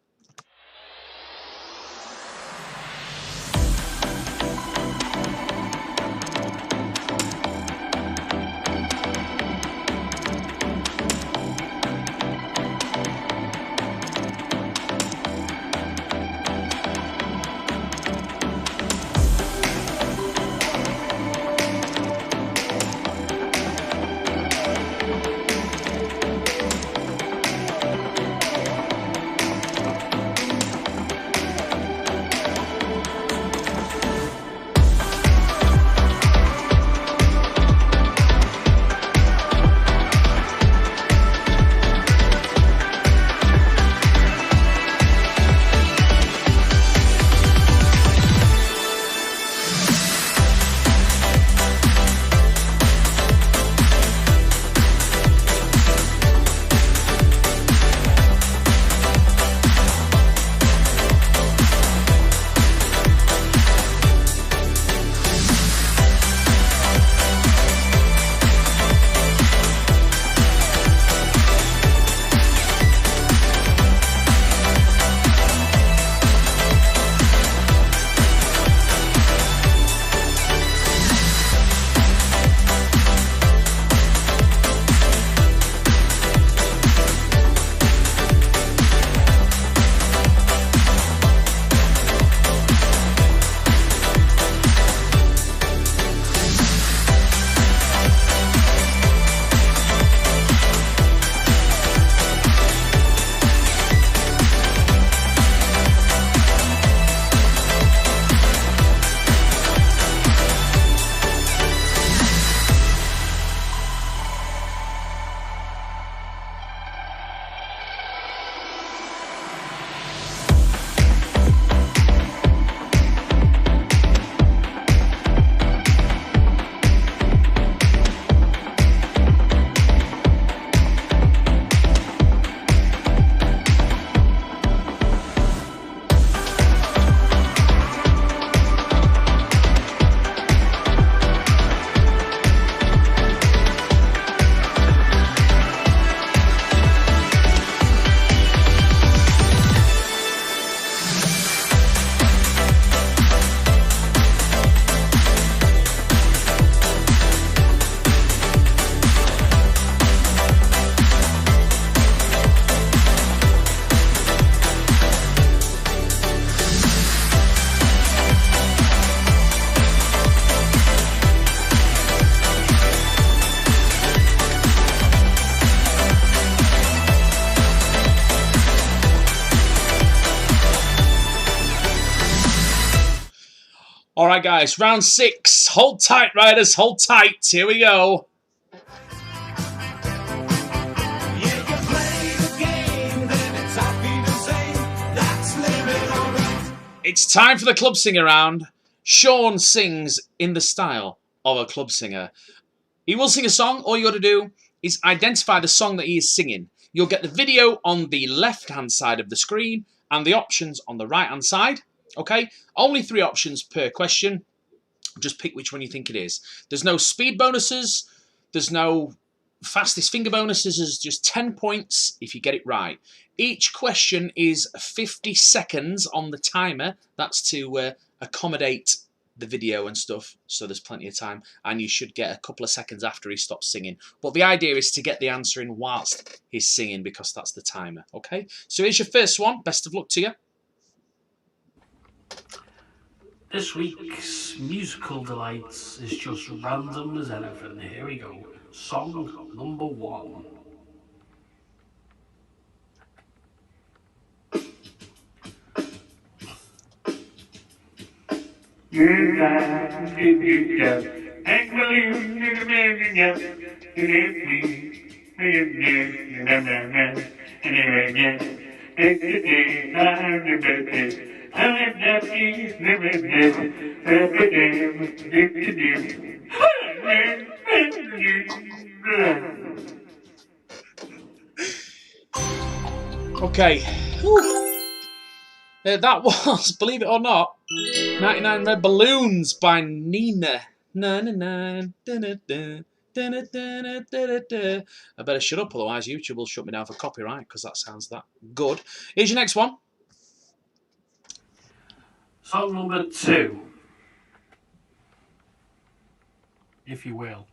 right, guys, round 6. Hold tight, riders, hold tight. Here we go. It's time for the club singer round. Sean sings in the style of a club singer. He will sing a song. All you got to do is identify the song that he is singing. You'll get the video on the left-hand side of the screen and the options on the right-hand side. Okay? Only 3 options per question. Just pick which one you think it is. There's no speed bonuses. There's no fastest finger bonuses. There's just 10 points if you get it right. Each question is 50 seconds on the timer. That's to accommodate the video and stuff, so there's plenty of time, and you should get a couple of seconds after he stops singing. But the idea is to get the answer in whilst he's singing, because that's the timer. Okay, so here's your first one. Best of luck to you. This week's musical delights is just random as anything. Here we go. Song number 1. Okay. That was, believe it or not, 99 Red Balloons by Nina. Na, na, na, da, da, da, da, da, da, da, da. I better shut up, otherwise YouTube will shut me down for copyright, because that sounds that good. Here's your next one. Song number 2. If you will.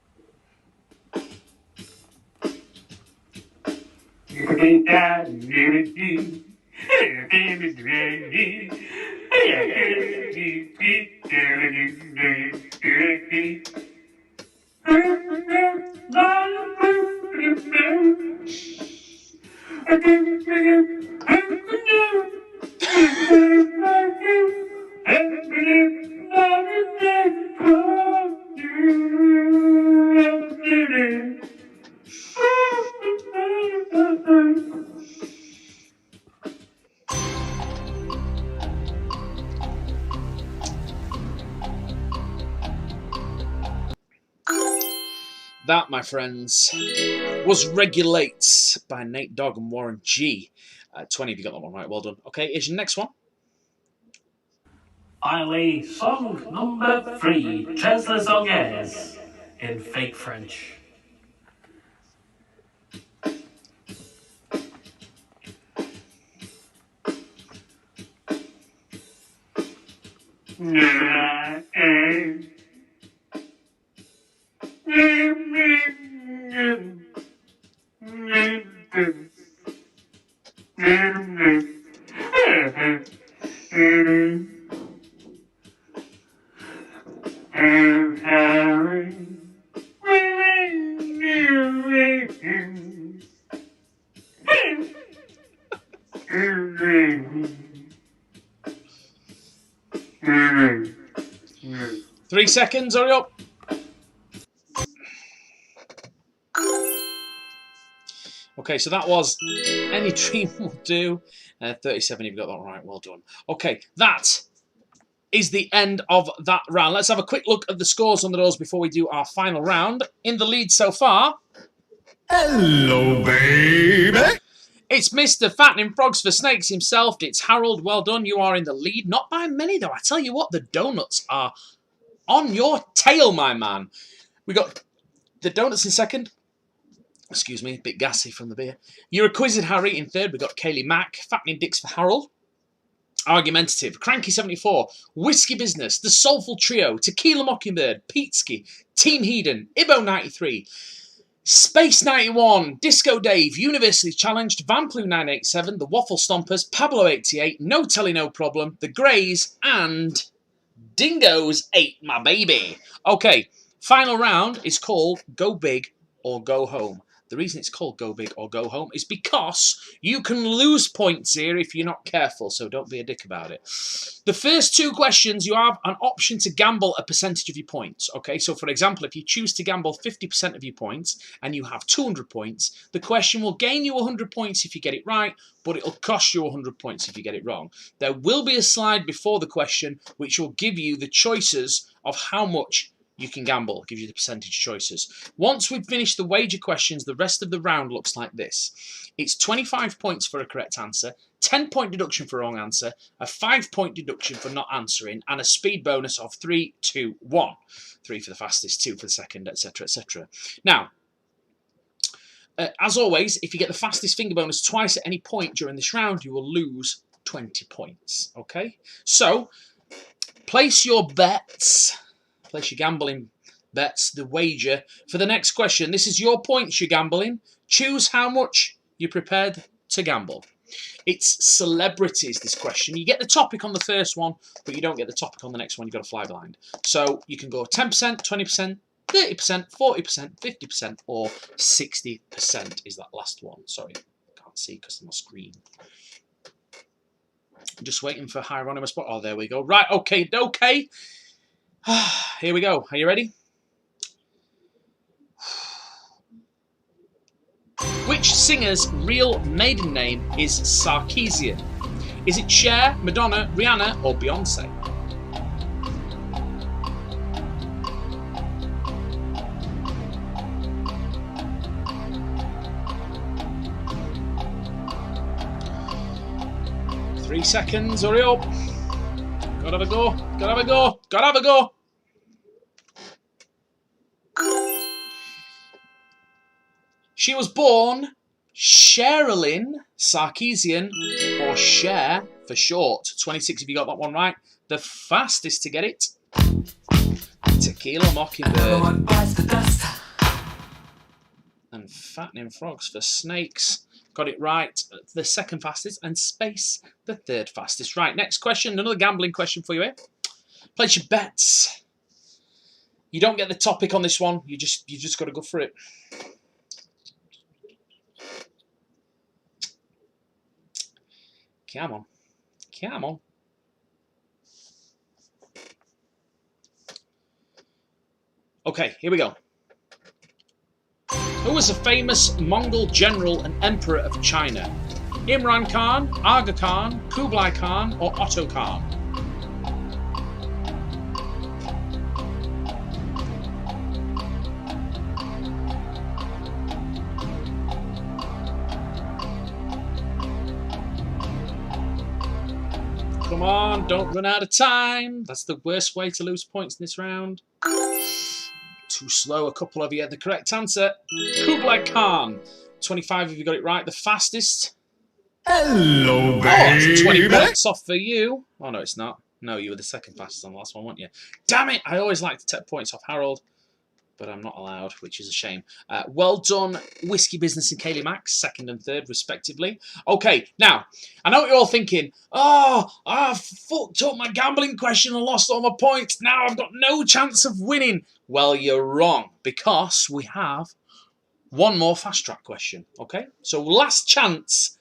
That, my friends, was Regulates by Nate Dogg and Warren G. 20 if you got that one right, well done. Okay, here's your next one. I'll song number 3. Tres les Zongues in fake French. Three seconds, hurry up. Okay, so that was Any Dream Will Do. 37, you've got that right, well done. Okay, that is the end of that round. Let's have a quick look at the scores on the doors before we do our final round. In the lead so far... Hello, baby. It's Mr. Fattening Frogs for Snakes himself. It's Harold, well done. You are in the lead. Not by many, though. I tell you what, the donuts are on your tail, my man. We got the donuts in second. Excuse me, a bit gassy from the beer. You're a Quizzed Harry in third. We got Kaylee Mack. Fattening Dicks for Harold. Argumentative, Cranky 74, Whiskey Business, The Soulful Trio, Tequila Mockingbird, Peteski, Team Hedon, Ibo 93, Space 91, Disco Dave, Universally Challenged, Vamplu 987, The Waffle Stompers, Pablo 88, No Telly No Problem, The Greys, and Dingoes Ate My Baby. Okay, final round is called Go Big or Go Home. The reason it's called Go Big or Go Home is because you can lose points here if you're not careful, so don't be a dick about it. The first 2 questions, you have an option to gamble a percentage of your points. Okay, so for example, if you choose to gamble 50% of your points and you have 200 points, the question will gain you 100 points if you get it right, but it'll cost you 100 points if you get it wrong. There will be a slide before the question which will give you the choices of how much you can gamble, give you the percentage choices. Once we've finished the wager questions, the rest of the round looks like this. It's 25 points for a correct answer, 10-point deduction for a wrong answer, a 5-point deduction for not answering, and a speed bonus of 3, 2, 1. 3 for the fastest, 2 for the second, etc, etc. Now, as always, if you get the fastest finger bonus twice at any point during this round, you will lose 20 points. Okay? So, place your bets. Place your gambling bets, the wager, for the next question. This is your points you're gambling. Choose how much you're prepared to gamble. It's celebrities, this question. You get the topic on the first one, but you don't get the topic on the next one. You've got to fly blind. So you can go 10%, 20%, 30%, 40%, 50%, or 60% is that last one. Sorry, can't see because of my screen. Just waiting for Hieronymus. Oh, there we go. Right, okay. Here we go. Are you ready? Which singer's real maiden name is Sarkeesian? Is it Cher, Madonna, Rihanna, or Beyonce? Three seconds, hurry up. Gotta have a go, gotta have a go, gotta have a go. She was born Sherilyn Sarkeesian, or Cher for short. 26 if you got that one right. The fastest to get it, Tequila Mockingbird. And Fattening Frogs for Snakes. Got it right. The second fastest. And Space, the third fastest. Right, next question. Another gambling question for you here. Place your bets. You don't get the topic on this one. You just got to go for it. Come on. Come on. Okay, here we go. Who was a famous Mongol general and emperor of China? Imran Khan, Aga Khan, Kublai Khan, or Otto Khan? Come on, don't run out of time. That's the worst way to lose points in this round. Too slow, a couple of you had the correct answer. Kublai Khan. 25 if you got it right. The fastest. Hello, Oh, baby. it's 20 points off for you. Oh, no, it's not. No, you were the second fastest on the last one, weren't you? Damn it! I always like to take points off Harold, but I'm not allowed, which is a shame. Well done, Whiskey Business and Kaylee Max, second and third, respectively. Okay, now, I know what you're all thinking. Oh, I fucked up my gambling question and lost all my points. Now I've got no chance of winning. Well, you're wrong, because we have one more fast track question, okay? So last chance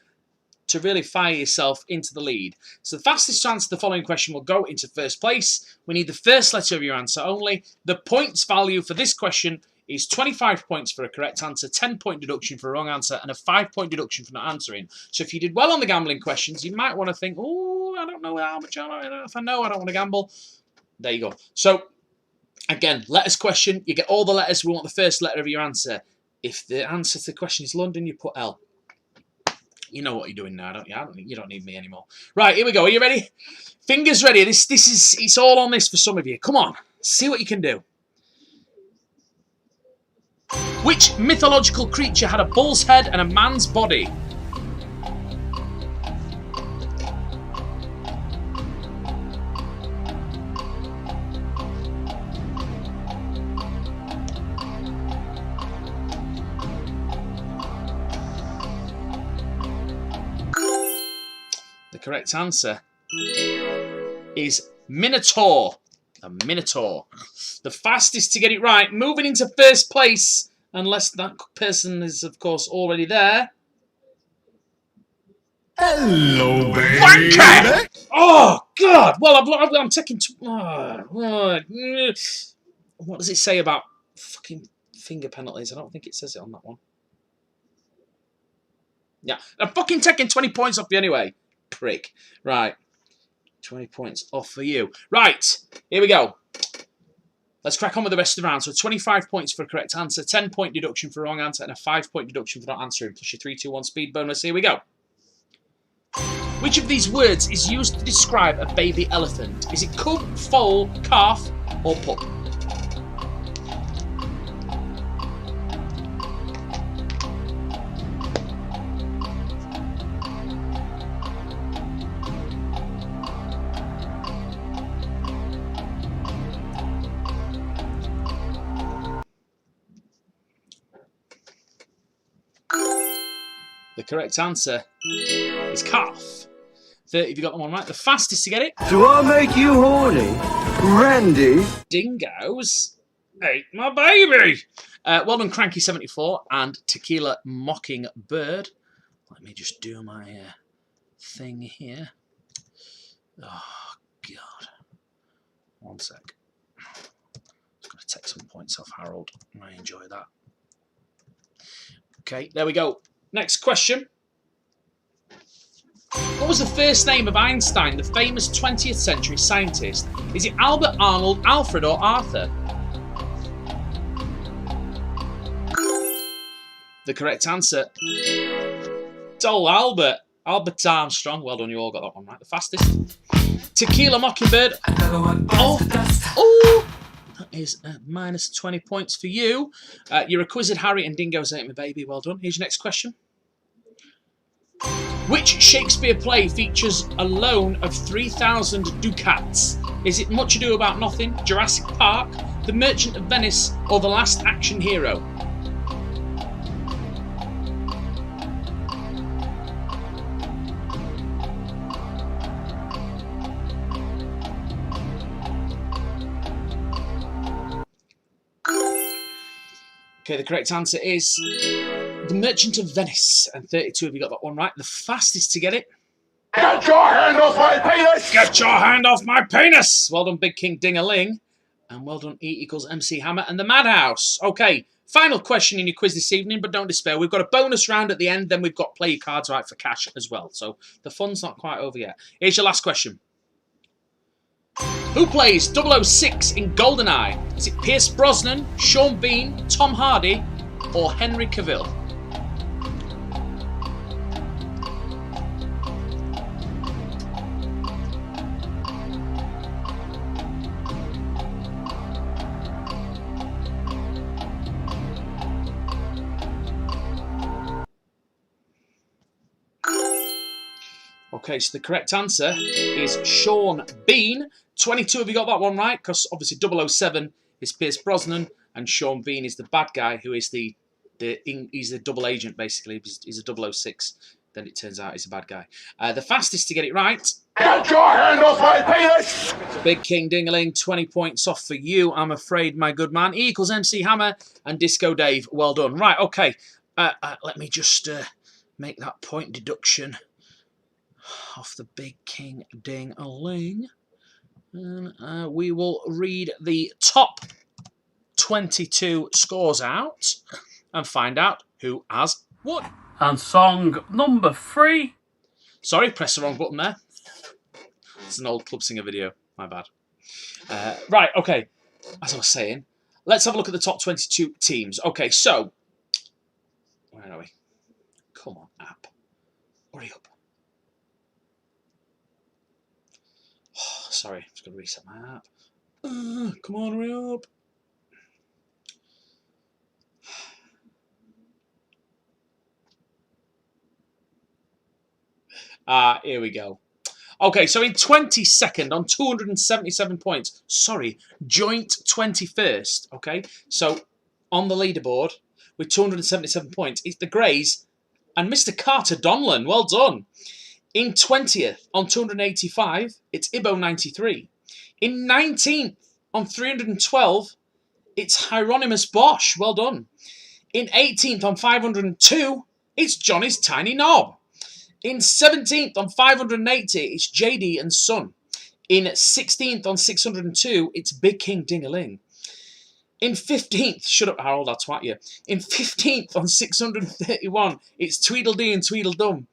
to really fire yourself into the lead. So the fastest to answer the following question will go into first place. We need the first letter of your answer only. The points value for this question is 25 points for a correct answer, 10-point deduction for a wrong answer, and a 5-point deduction for not answering. So if you did well on the gambling questions, you might want to think, oh, I don't know how much, I don't know if I know, I don't want to gamble. There you go. So again, letters question, you get all the letters, we want the first letter of your answer. If the answer to the question is London, you put L. You know what you're doing now, don't you? You don't need me anymore. Right, here we go. Are you ready? Fingers ready. This is, it's all on this for some of you. Come on, see what you can do. Which mythological creature had a bull's head and a man's body? The correct answer is Minotaur. A Minotaur. The fastest to get it right. Moving into first place. unless that person is, of course, already there. Hello, baby. Oh, God! Well, I'm taking... what does it say about fucking finger penalties? I don't think it says it on that one. Yeah, I'm fucking taking 20 points off you anyway. Prick. Right. 20 points off for you. Right, here we go. Let's crack on with the rest of the round. So 25 points for a correct answer, 10-point deduction for a wrong answer, and a 5-point deduction for not answering, plus your 3, 2, 1 speed bonus. Here we go. Which of these words is used to describe a baby elephant? Is it cub, foal, calf, or pup? The correct answer is calf. 30 if you got the one right. The fastest to get it. Do I make you horny? Randy? Dingoes ate my baby. Well done, Cranky 74 and Tequila Mockingbird. Let me just do my thing here. Oh, God. One sec. Just got to take some points off Harold. I enjoy that. Okay, there we go. Next question. What was the first name of Einstein, the famous 20th century scientist? Is it Albert, Arnold, Alfred, or Arthur? The correct answer. Dole Albert. Albert Armstrong. Well done, you all got that one right. The fastest. Tequila Mockingbird. Oh! That is minus 20 points for you. You're a Quizzed Harry and Dingo's ate my baby. Well done. Here's your next question. Which Shakespeare play features a loan of 3,000 ducats? Is it Much Ado About Nothing, Jurassic Park, The Merchant of Venice, or The Last Action Hero? Okay, the correct answer is The Merchant of Venice. And 32 of you got that one right. The fastest to get it. Get your hand off my penis! Get your hand off my penis! Well done, Big King Ding-a-ling. And well done, E equals MC Hammer and the Madhouse. Okay, final question in your quiz this evening, but don't despair. We've got a bonus round at the end, then we've got play your cards right for cash as well. So the fun's not quite over yet. Here's your last question. Who plays 006 in GoldenEye? Is it Pierce Brosnan, Sean Bean, Tom Hardy, or Henry Cavill? Okay, so the correct answer is Sean Bean. 22 of you got that one right, because obviously 007 is Pierce Brosnan, and Sean Bean is the bad guy, who is he's the double agent, basically. He's a 006. Then it turns out he's a bad guy. The fastest to get it right. Get your hand off my penis! Big King Ding-a-ling, 20 points off for you, I'm afraid, my good man. E equals MC Hammer and Disco Dave. Well done. Right, okay. Let me just make that point deduction off the Big King Ding-a-ling. And we will read the top 22 scores out and find out who has won. And song number 3. Sorry, press the wrong button there. It's an old Club Singer video. My bad. Right, okay. As I was saying, let's have a look at the top 22 teams. Okay, so... Where are we? Come on, app. Hurry up. Oh, sorry, I'm just going to reset my app. Come on, hurry up. Here we go. Okay, so in 22nd on 277 points. Sorry, joint 21st. Okay, so on the leaderboard with 277 points, it's the Greys and Mr. Carter Donlan. Well done. In 20th on 285, it's Ibo 93. In 19th on 312, it's Hieronymus Bosch. Well done. In 18th on 502, it's Johnny's Tiny Knob. In 17th on 580, it's JD and Son. In 16th on 602, it's Big King Ding-a-Ling. In 15th, shut up Harold, I'll twat you. In 15th on 631, it's Tweedledee and Tweedledum.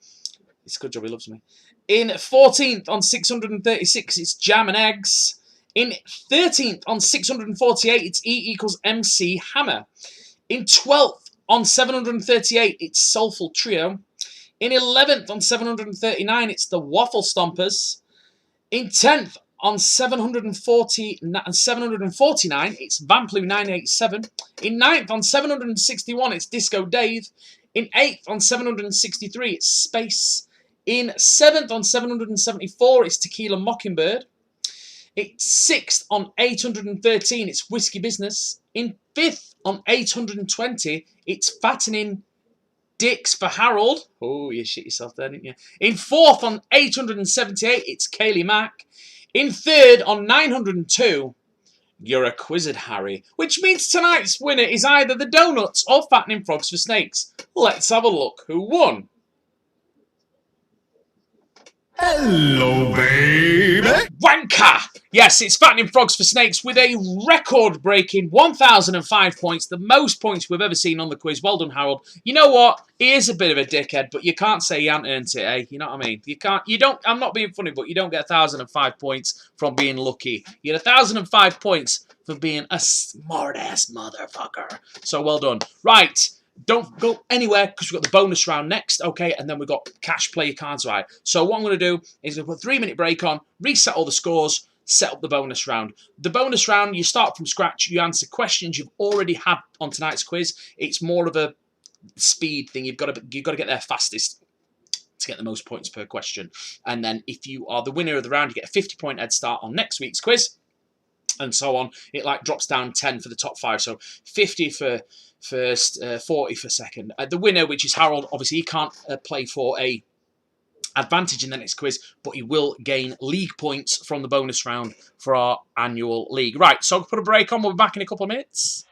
It's a good job he loves me. In 14th on 636, it's Jam and Eggs. In 13th on 648, it's E equals MC Hammer. In 12th on 738, it's Soulful Trio. In 11th on 739, it's the Waffle Stompers. In 10th on 749, it's Vamplu 987. In 9th on 761, it's Disco Dave. In 8th on 763, it's Space. In 7th on 774, it's Tequila Mockingbird. In 6th on 813, it's Whiskey Business. In 5th on 820, it's Fattening Dicks for Harold. Oh, you shit yourself there, didn't you? In 4th on 878, it's Kaylee Mack. In 3rd on 902, you're a quizzed Harry, which means tonight's winner is either the donuts or fattening frogs for snakes. Let's have a look who won. Hello, baby. Wanker! Yes, it's Fattening Frogs for Snakes with a record-breaking 1,005 points, the most points we've ever seen on the quiz. Well done, Harold. You know what? He is a bit of a dickhead, but you can't say he hasn't earned it, eh? You know what I mean? I'm not being funny, but you don't get 1,005 points from being lucky. You get 1,005 points for being a smart-ass motherfucker. So well done. Right. Don't go anywhere because we've got the bonus round next, okay? And then we've got cash, play your cards right. So what I'm going to do is I'm going to put a 3-minute break on, reset all the scores, set up the bonus round. The bonus round, you start from scratch. You answer questions you've already had on tonight's quiz. It's more of a speed thing. You've got to get there fastest to get the most points per question. And then if you are the winner of the round, you get a 50-point head start on next week's quiz. And so on. It like drops down 10 for the top 5. So 50 for first, 40 for second. The winner, which is Harold, obviously he can't play for a advantage in the next quiz, but he will gain league points from the bonus round for our annual league. Right, so I'll put a break on. We'll be back in a couple of minutes.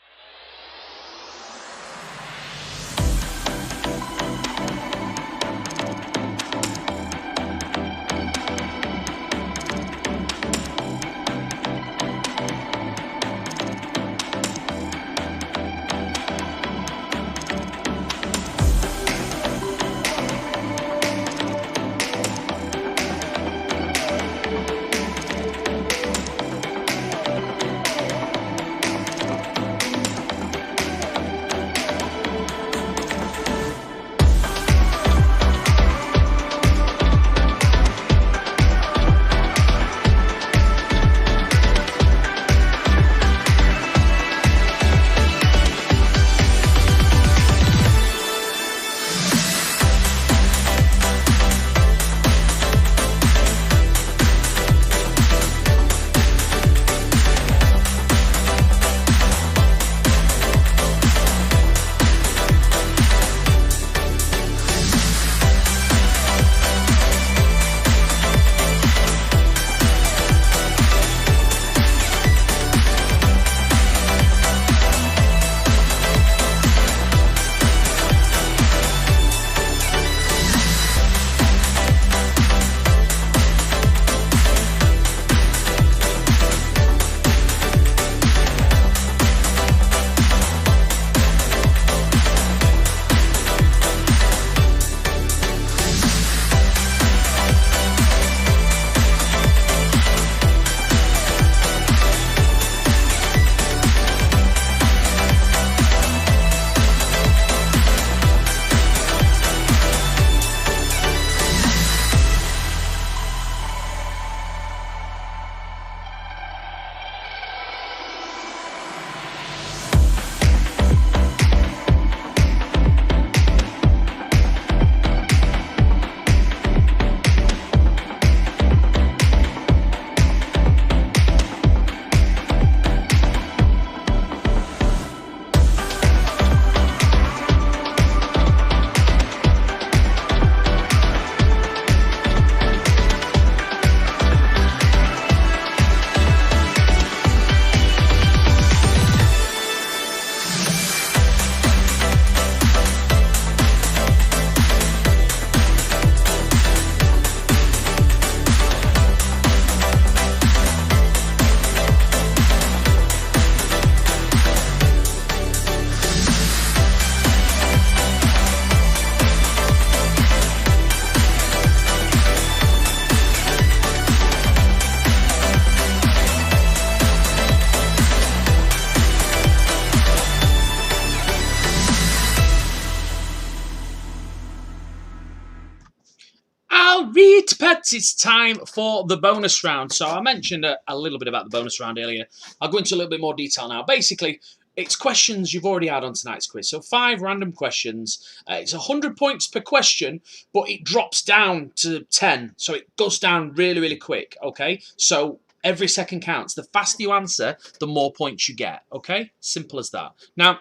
I'll read pets. It's time for the bonus round. So I mentioned a little bit about the bonus round earlier. I'll go into a little bit more detail now. Basically, it's questions you've already had on tonight's quiz. So 5 random questions. It's 100 points per question, but it drops down to 10. So it goes down really, really quick. Okay. So every second counts. The faster you answer, the more points you get. Okay. Simple as that. Now,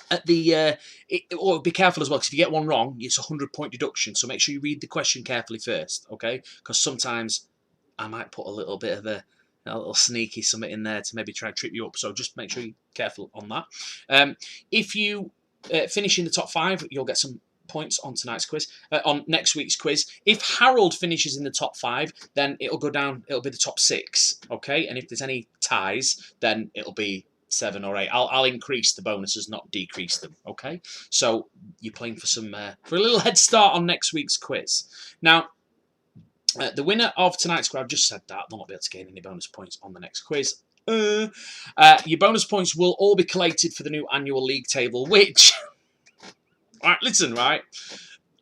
at the be careful as well, because if you get one wrong, it's a 100-point deduction. So make sure you read the question carefully first, okay? Because sometimes I might put a little bit of a little sneaky something in there to maybe try and trip you up. So just make sure you're careful on that. If you finish in the top 5, you'll get some points on tonight's quiz, on next week's quiz. If Harold finishes in the top 5, then it'll go down. It'll be the top 6, okay? And if there's any ties, then it'll be 7 or 8. I'll increase the bonuses, not decrease them. Okay, so you're playing for some for a little head start on next week's quiz. Now, the winner of tonight's quiz, I've just said that they'll not be able to gain any bonus points on the next quiz. Your bonus points will all be collated for the new annual league table, which, right, listen, right.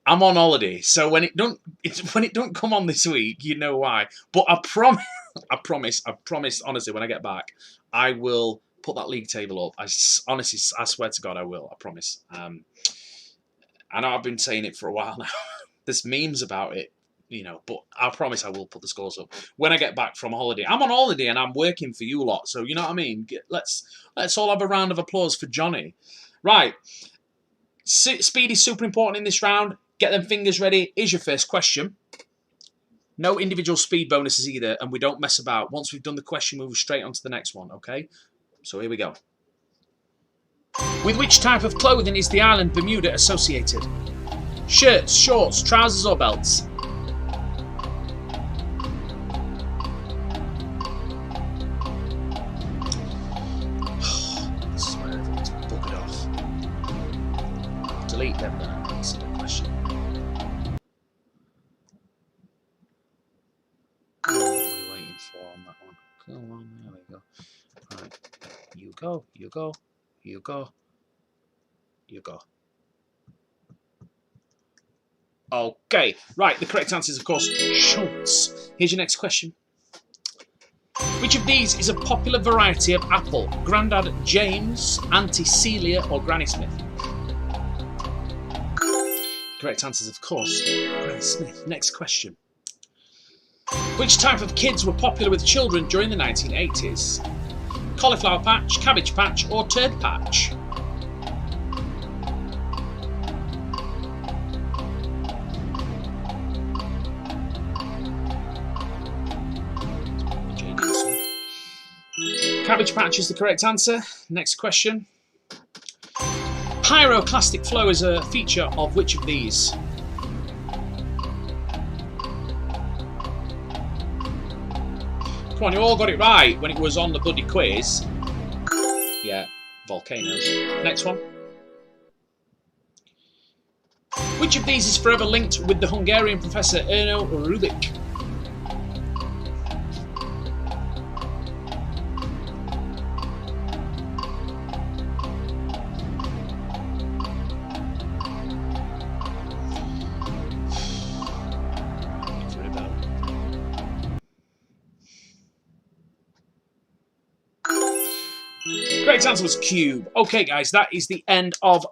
I'm on holiday, so when it don't come on this week, you know why. But I promise, honestly, when I get back, I will put that league table up. I swear to God, I will. I promise. I know I've been saying it for a while now. There's memes about it, you know, but I promise I will put the scores up when I get back from holiday. I'm on holiday and I'm working for you lot, so you know what I mean. Let's all have a round of applause for Johnny. Right, speed is super important in this round. Get them fingers ready. Here's your first question. No individual speed bonuses either, and we don't mess about. Once we've done the question, we'll move straight on to the next one, okay? So here we go. With which type of clothing is the island Bermuda associated? Shirts, shorts, trousers or belts? This is where everyone's buggered off. Delete them then. Answer the question. What are we waiting for on that one? Come on, there we go. Right. You go, you go, you go, you go. Okay, right, the correct answer is, of course, Schultz. Here's your next question. Which of these is a popular variety of apple? Grandad James, Auntie Celia, or Granny Smith? Correct answer is, of course, Granny Smith. Next question. Which type of kids were popular with children during the 1980s? Cauliflower patch, cabbage patch, or turd patch? Cabbage patch is the correct answer. Next question. Pyroclastic flow is a feature of which of these? Come on, you all got it right when it was on the bloody quiz. Yeah, volcanoes. Next one. Which of these is forever linked with the Hungarian professor Erno Rubik? Correct answer was cube. Okay, guys, that is the end of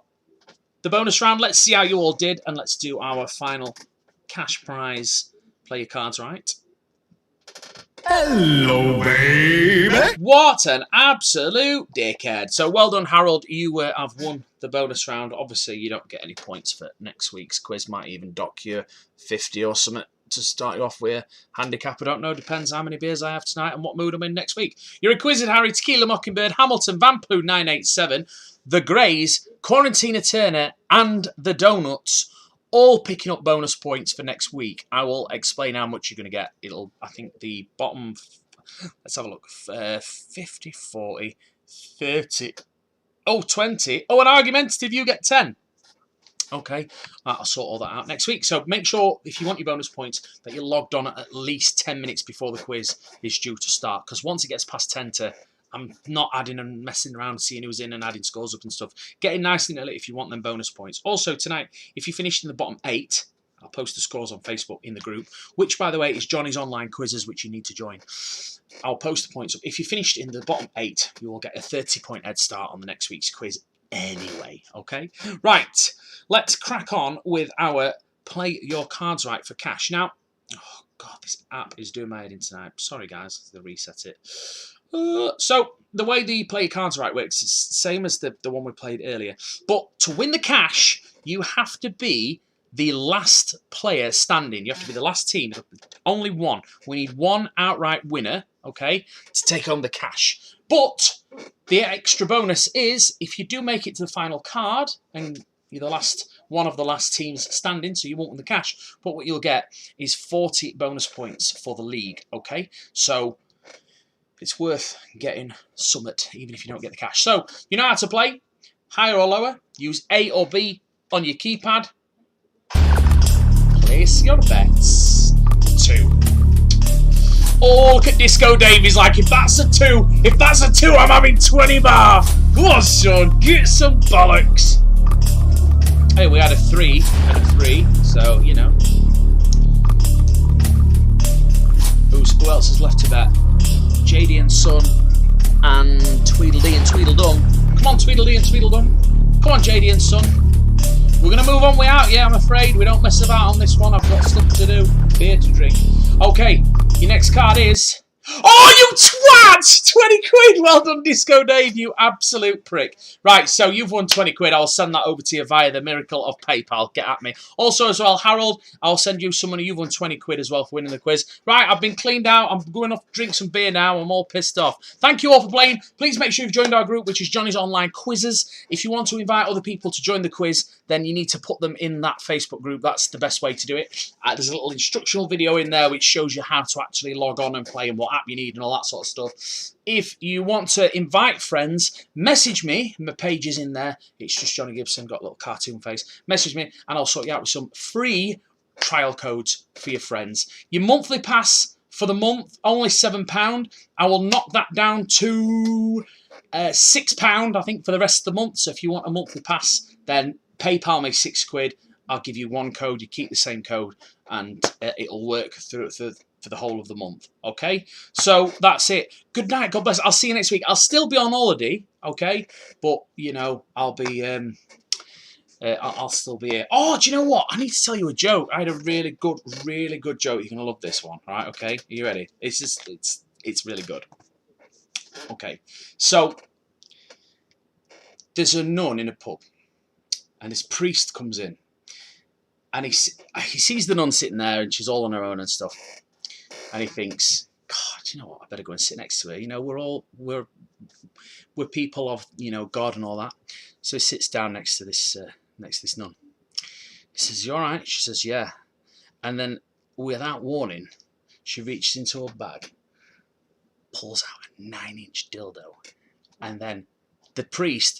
the bonus round. Let's see how you all did, and let's do our final cash prize. Play your cards right. Hello, baby. What an absolute dickhead. So well done, Harold. You have won the bonus round. Obviously, you don't get any points for next week's quiz. Might even dock you 50 or something to start you off with. Handicap, I don't know. Depends how many beers I have tonight and what mood I'm in next week. You're Exquisite Harry, Tequila Mockingbird, Hamilton, Vampoo 987, The Greys, Quarantina Turner, and The Donuts, all picking up bonus points for next week. I will explain how much you're going to get. I think the bottom, let's have a look, 50, 40, 30, 20. Oh, an argumentative, you get 10. Okay, I'll sort all that out next week. So make sure, if you want your bonus points, that you're logged on at least 10 minutes before the quiz is due to start. Because once it gets past 10 to, I'm not adding and messing around, seeing who's in and adding scores up and stuff. Get in nice and early if you want them bonus points. Also, tonight, if you finished in the bottom 8, I'll post the scores on Facebook in the group, which, by the way, is Johnny's online quizzes, which you need to join. I'll post the points up. If you finished in the bottom 8, you will get a 30-point head start on the next week's quiz anyway, okay? Right, let's crack on with our Play Your Cards Right for cash. Now, oh God, this app is doing my head in tonight. Sorry, guys, they reset it. So, the way the Play Your Cards Right works is the same as the one we played earlier. But to win the cash, you have to be the last player standing. You have to be the last team. Only one. We need one outright winner, okay, to take home the cash. But the extra bonus is if you do make it to the final card and you're the last one of the last teams standing, so you won't win the cash, but what you'll get is 40 bonus points for the league, okay? So it's worth getting summit even if you don't get the cash. So you know how to play. Higher or lower. Use A or B on your keypad. Place your bets. 2. Oh, look at Disco Dave. He's like, if that's a 2, I'm having 20 bar. Go on, son, get some bollocks. Hey, we had a 3 and a 3, so, you know. Who else is left to bet? JD and Son and Tweedledee and Tweedledum. Come on, Tweedledee and Tweedledum. Come on, JD and Son. We're going to move on way out, yeah, I'm afraid. We don't mess about on this one. I've got stuff to do. Beer to drink. Okay, your next card is... Oh, you twat! 20 quid! Well done, Disco Dave, you absolute prick. Right, so you've won 20 quid. I'll send that over to you via the miracle of PayPal. Get at me. Also, as well, Harold, I'll send you some money. You've won 20 quid as well for winning the quiz. Right, I've been cleaned out. I'm going off to drink some beer now. I'm all pissed off. Thank you all for playing. Please make sure you've joined our group, which is Johnny's Online Quizzes. If you want to invite other people to join the quiz, then you need to put them in that Facebook group. That's the best way to do it. There's a little instructional video in there which shows you how to actually log on and play and what app you need and all that sort of stuff. If you want to invite friends, message me. My page is in there. It's just Johnny Gibson, got a little cartoon face. Message me and I'll sort you out with some free trial codes for your friends. Your monthly pass for the month, only £7. I will knock that down to £6, I think, for the rest of the month. So if you want a monthly pass, then PayPal me 6 quid. I'll give you one code. You keep the same code and it'll work through for the whole of the month, okay? So that's it. Good night, God bless. I'll see you next week. I'll still be on holiday, okay? But, you know, I'll be, I'll still be here. Oh, do you know what? I need to tell you a joke. I had a really good joke. You're going to love this one, all right? Okay, are you ready? It's really good. Okay, so there's a nun in a pub, and this priest comes in, and he sees the nun sitting there, and she's all on her own and stuff. And he thinks, God, you know what? I better go and sit next to her. You know, we're people of, you know, God and all that. So he sits down next to this nun. He says, "You all right?" She says, "Yeah." And then, without warning, she reaches into her bag, pulls out a 9-inch dildo, and then the priest